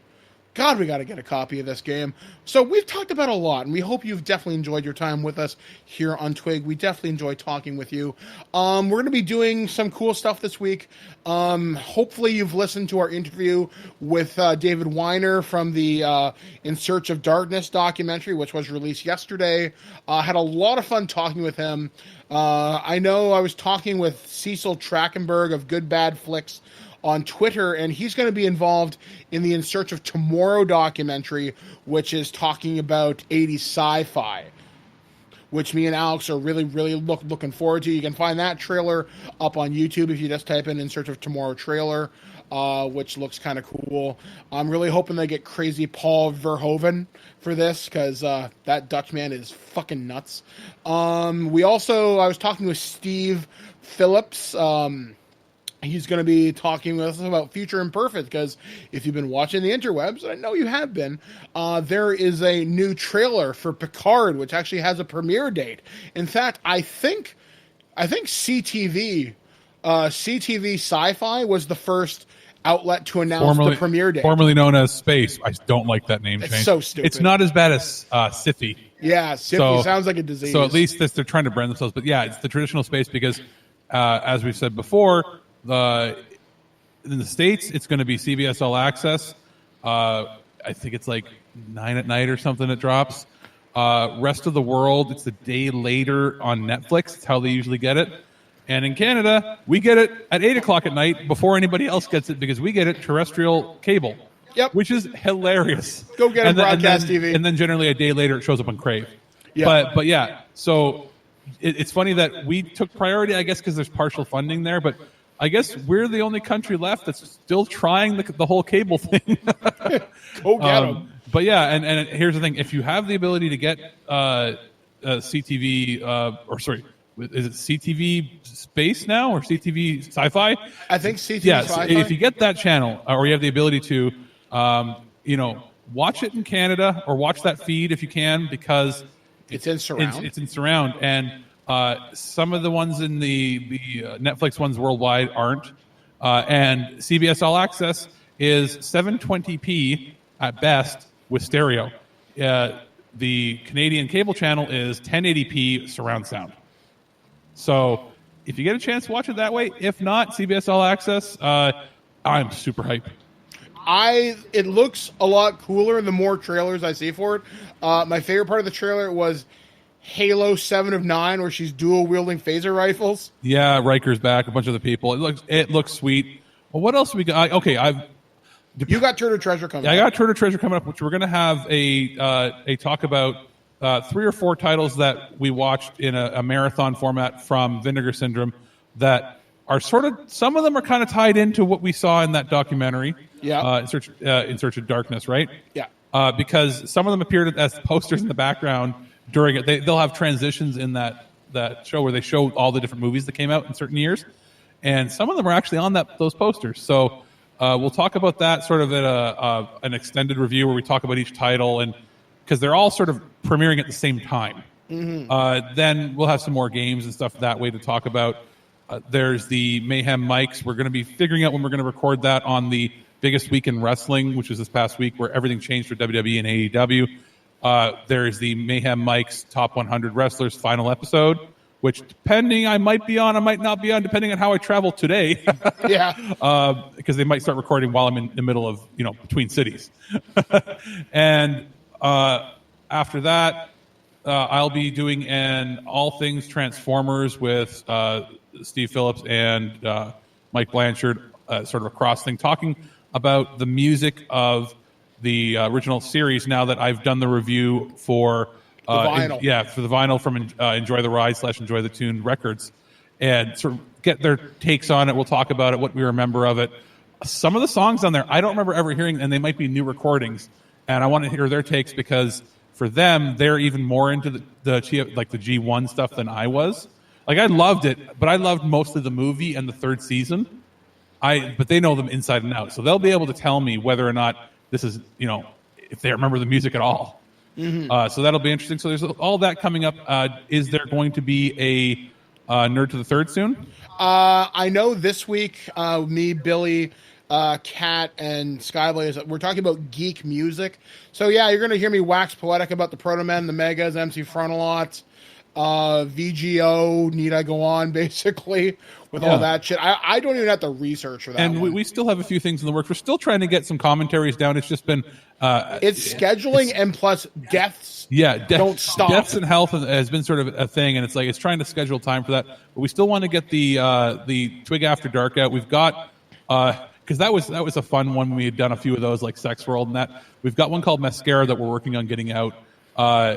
God, we got to get a copy of this game. So we've talked about a lot, and we hope you've definitely enjoyed your time with us here on TWIG. We definitely enjoy talking with you. We're going to be doing some cool stuff this week. Hopefully you've listened to our interview with David Weiner from the In Search of Darkness documentary, which was released yesterday. Had a lot of fun talking with him. I know I was talking with Cecil Trachtenberg of Good Bad Flicks on Twitter, and he's going to be involved in the In Search of Tomorrow documentary, which is talking about 80s sci-fi, which me and Alex are really, really looking forward to. You can find that trailer up on YouTube if you just type in Search of Tomorrow trailer, which looks kind of cool. I'm really hoping they get crazy Paul Verhoeven for this, because that Dutchman is fucking nuts. I was talking with Steve Phillips. He's going to be talking with us about Future Imperfect, because if you've been watching the interwebs, and I know you have been, there is a new trailer for Picard, which actually has a premiere date. In fact, I think CTV Sci-Fi was the first outlet to announce the premiere date. Formerly known as Space. I don't like that name change. It's so stupid. It's not as bad as Sci-Fi. Yeah, Sci-Fi sounds like a disease. So at least they're trying to brand themselves. But yeah, it's the traditional Space because, as we've said before, in the States, it's going to be CBS All Access. I think it's like 9 at night or something it drops. Rest of the world, it's a day later on Netflix. It's how they usually get it. And in Canada, we get it at 8 o'clock at night before anybody else gets it, because we get it terrestrial cable. Yep. Which is hilarious. Go get it, broadcast TV. And then generally a day later, it shows up on Crave. Yeah. But yeah, so it's funny that we took priority, I guess, because there's partial funding there, but I guess we're the only country left that's still trying the whole cable thing. Go get them. But yeah, and here's the thing: if you have the ability to get CTV, is it CTV Space now or CTV Sci-Fi? I think CTV Sci-Fi. If you get that channel, or you have the ability to, watch it in Canada or watch that feed if you can, because it's in surround. It's in surround, and some of the ones in the Netflix ones worldwide aren't. And CBS All Access is 720p at best with stereo. The Canadian cable channel is 1080p surround sound. So if you get a chance, watch it that way. If not, CBS All Access, I'm super hyped. It looks a lot cooler the more trailers I see for it. My favorite part of the trailer was Halo 7 of 9, where she's dual wielding phaser rifles. Yeah, Riker's back, a bunch of the people. It looks sweet. Well, what else have we got? You got Turtle Treasure coming up. I got Turtle Treasure coming up, which we're going to have a talk about 3 or 4 titles that we watched in a marathon format from Vinegar Syndrome that are some of them are kind of tied into what we saw in that documentary. Yeah. In Search of Darkness, right? Yeah. Because some of them appeared as posters in the background during it. They'll have transitions in that show where they show all the different movies that came out in certain years, and some of them are actually on those posters. So we'll talk about that sort of at an extended review where we talk about each title, and because they're all sort of premiering at the same time. Mm-hmm. Then we'll have some more games and stuff that way to talk about. There's the Mayhem Mics. We're going to be figuring out when we're going to record that on the biggest week in wrestling, which was this past week, where everything changed for WWE and AEW. There's the Mayhem Mics Top 100 Wrestlers final episode, which depending I might be on, I might not be on, depending on how I travel today. Yeah. Because they might start recording while I'm in the middle of, between cities. And after that, I'll be doing an All Things Transformers with Steve Phillips and Mike Blanchard, sort of a cross thing, talking about the music of the original series now that I've done the review for the vinyl. For the vinyl from Enjoy the Ride / Enjoy the Tune Records, and sort of get their takes on it. We'll talk about it, what we remember of it. Some of the songs on there I don't remember ever hearing, and they might be new recordings, and I want to hear their takes because for them, they're even more into the G1 stuff than I was. Like, I loved it, but I loved mostly the movie and the 3rd season. But they know them inside and out, so they'll be able to tell me whether or not this is, if they remember the music at all. Mm-hmm. So that'll be interesting. So there's all that coming up. Is there going to be a Nerd to the Third soon? I know this week, me, Billy, Kat, and Skyblaze, we're talking about geek music. So yeah, you're going to hear me wax poetic about the Proto Men, the Megas, MC Frontalot, VGO, need I go on, basically, with all that shit. I don't even have to research for that. And we still have a few things in the works. We're still trying to get some commentaries down. It's just been it's scheduling and plus deaths. Yeah, don't stop. Deaths and health has been sort of a thing, and it's trying to schedule time for that. But we still want to get the Twig After Dark out. We've got because that was a fun one. We had done a few of those, like Sex World and that. We've got one called Mascara that we're working on getting out.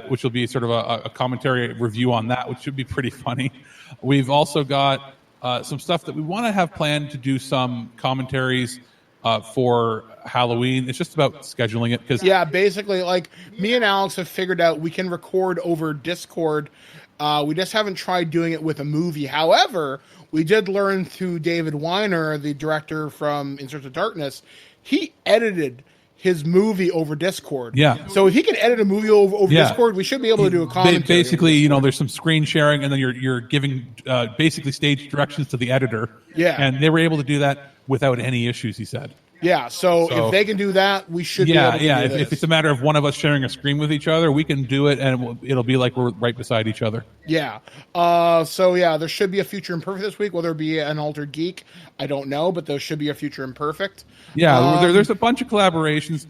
Which will be sort of a commentary review on that, which should be pretty funny. We've also got some stuff that we want to have planned to do some commentaries for Halloween. It's just about scheduling it. Basically, like, me and Alex have figured out we can record over Discord. We just haven't tried doing it with a movie. However, we did learn through David Weiner, the director from In Search of Darkness, he edited his movie over Discord. Yeah. So if he can edit a movie over Discord, we should be able to do a commentary. Basically, there's some screen sharing, and then you're giving basically stage directions to the editor. Yeah. And they were able to do that without any issues, he said. Yeah, so if they can do that, we should be able to do this. If it's a matter of one of us sharing a screen with each other, we can do it, and it'll be like we're right beside each other. Yeah. There should be a Future Imperfect this week. Will there be an Altered Geek? I don't know, but there should be a Future Imperfect. Yeah, there's a bunch of collaborations.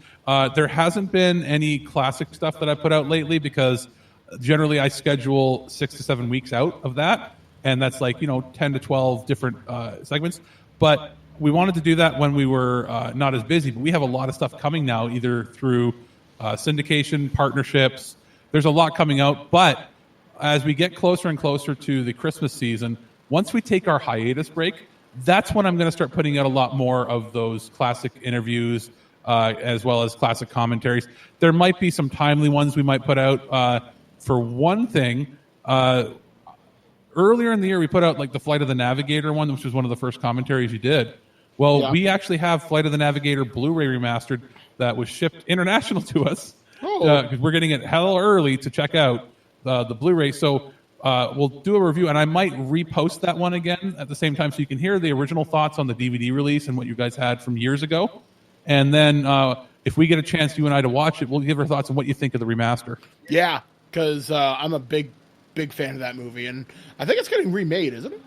There hasn't been any classic stuff that I put out lately because generally I schedule 6 to 7 weeks out of that, and that's 10 to 12 different segments. But we wanted to do that when we were not as busy, but we have a lot of stuff coming now, either through syndication, partnerships. There's a lot coming out, but as we get closer and closer to the Christmas season, once we take our hiatus break, that's when I'm going to start putting out a lot more of those classic interviews as well as classic commentaries. There might be some timely ones we might put out. For one thing, earlier in the year, we put out the Flight of the Navigator one, which was one of the first commentaries you did. Well, we actually have Flight of the Navigator Blu-ray remastered that was shipped international to us because we're getting it hell early to check out the Blu-ray. So we'll do a review, and I might repost that one again at the same time so you can hear the original thoughts on the DVD release and what you guys had from years ago. And then if we get a chance, you and I, to watch it, we'll give our thoughts on what you think of the remaster. Yeah, because I'm a big big fan of that movie, and I think it's getting remade, isn't it?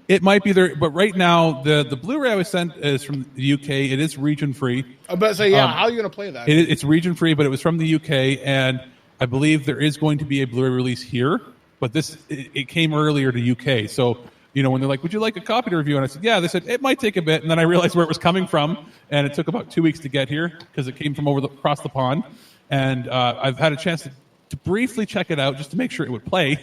It might be there, but right now the Blu-ray I was sent is from the UK. It is region free. I'm about to say, how are you going to play that? It's region free, but it was from the UK, and I believe there is going to be a Blu-ray release here. But it came earlier to UK, so when they're like, "Would you like a copy to review?" and I said, "Yeah," they said it might take a bit, and then I realized where it was coming from, and it took about 2 weeks to get here because it came from across the pond, and I've had a chance to briefly check it out just to make sure it would play,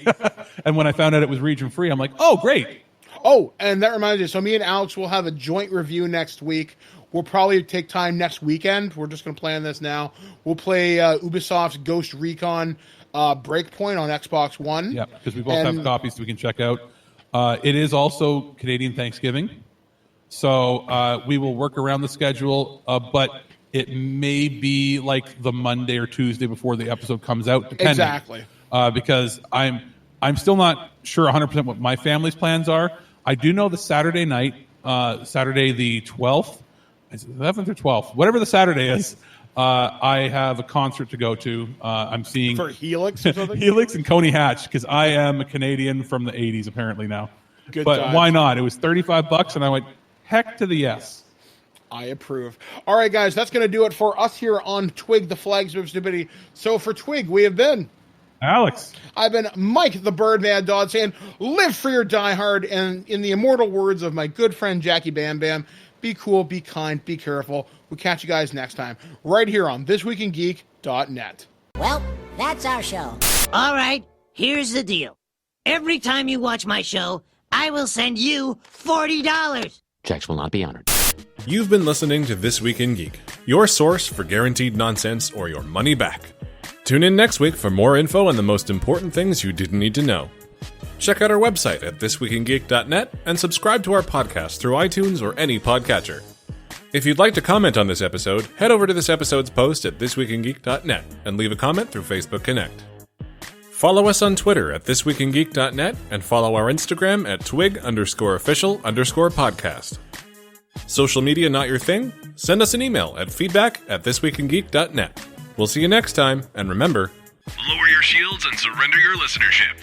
and when I found out it was region free, I'm like, "Oh, great." Oh, and that reminds me. So me and Alex will have a joint review next week. We'll probably take time next weekend. We're just going to plan this now. We'll play Ubisoft's Ghost Recon Breakpoint on Xbox One. Yeah, because we both have copies we can check out. It is also Canadian Thanksgiving, so we will work around the schedule, but it may be like the Monday or Tuesday before the episode comes out, depending. Exactly. Because I'm still not sure 100% what my family's plans are. I do know the Saturday night, Saturday the 12th, is it 11th or 12th, whatever the Saturday is, I have a concert to go to. I'm seeing for Helix or something? Helix and Coney Hatch, because I am a Canadian from the 80s apparently now. Good but times. Why not? It was $35 and I went, heck to the yes. I approve. All right, guys, that's going to do it for us here on TWIG, the Flagsman of Stupidity. So for TWIG, we have been Alex. I've been Mike the Birdman Dodd saying, live free or die hard. And in the immortal words of my good friend Jackie Bam Bam, be cool, be kind, be careful. We'll catch you guys next time, right here on ThisWeekInGeek.net. Well, that's our show. All right, here's the deal. Every time you watch my show, I will send you $40. Checks will not be honored. You've been listening to This Week in Geek, your source for guaranteed nonsense or your money back. Tune in next week for more info on the most important things you didn't need to know. Check out our website at ThisWeekInGeek.net and subscribe to our podcast through iTunes or any podcatcher. If you'd like to comment on this episode, head over to this episode's post at ThisWeekInGeek.net and leave a comment through Facebook Connect. Follow us on Twitter at ThisWeekInGeek.net and follow our Instagram at twig_official_podcast. Social media not your thing? Send us an email at feedback@ThisWeekInGeek.net. We'll see you next time, and remember, lower your shields and surrender your listenership.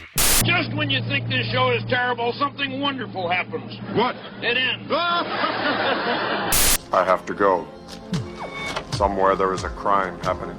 Just when you think this show is terrible, something wonderful happens. What? It ends. I have to go. Somewhere there is a crime happening.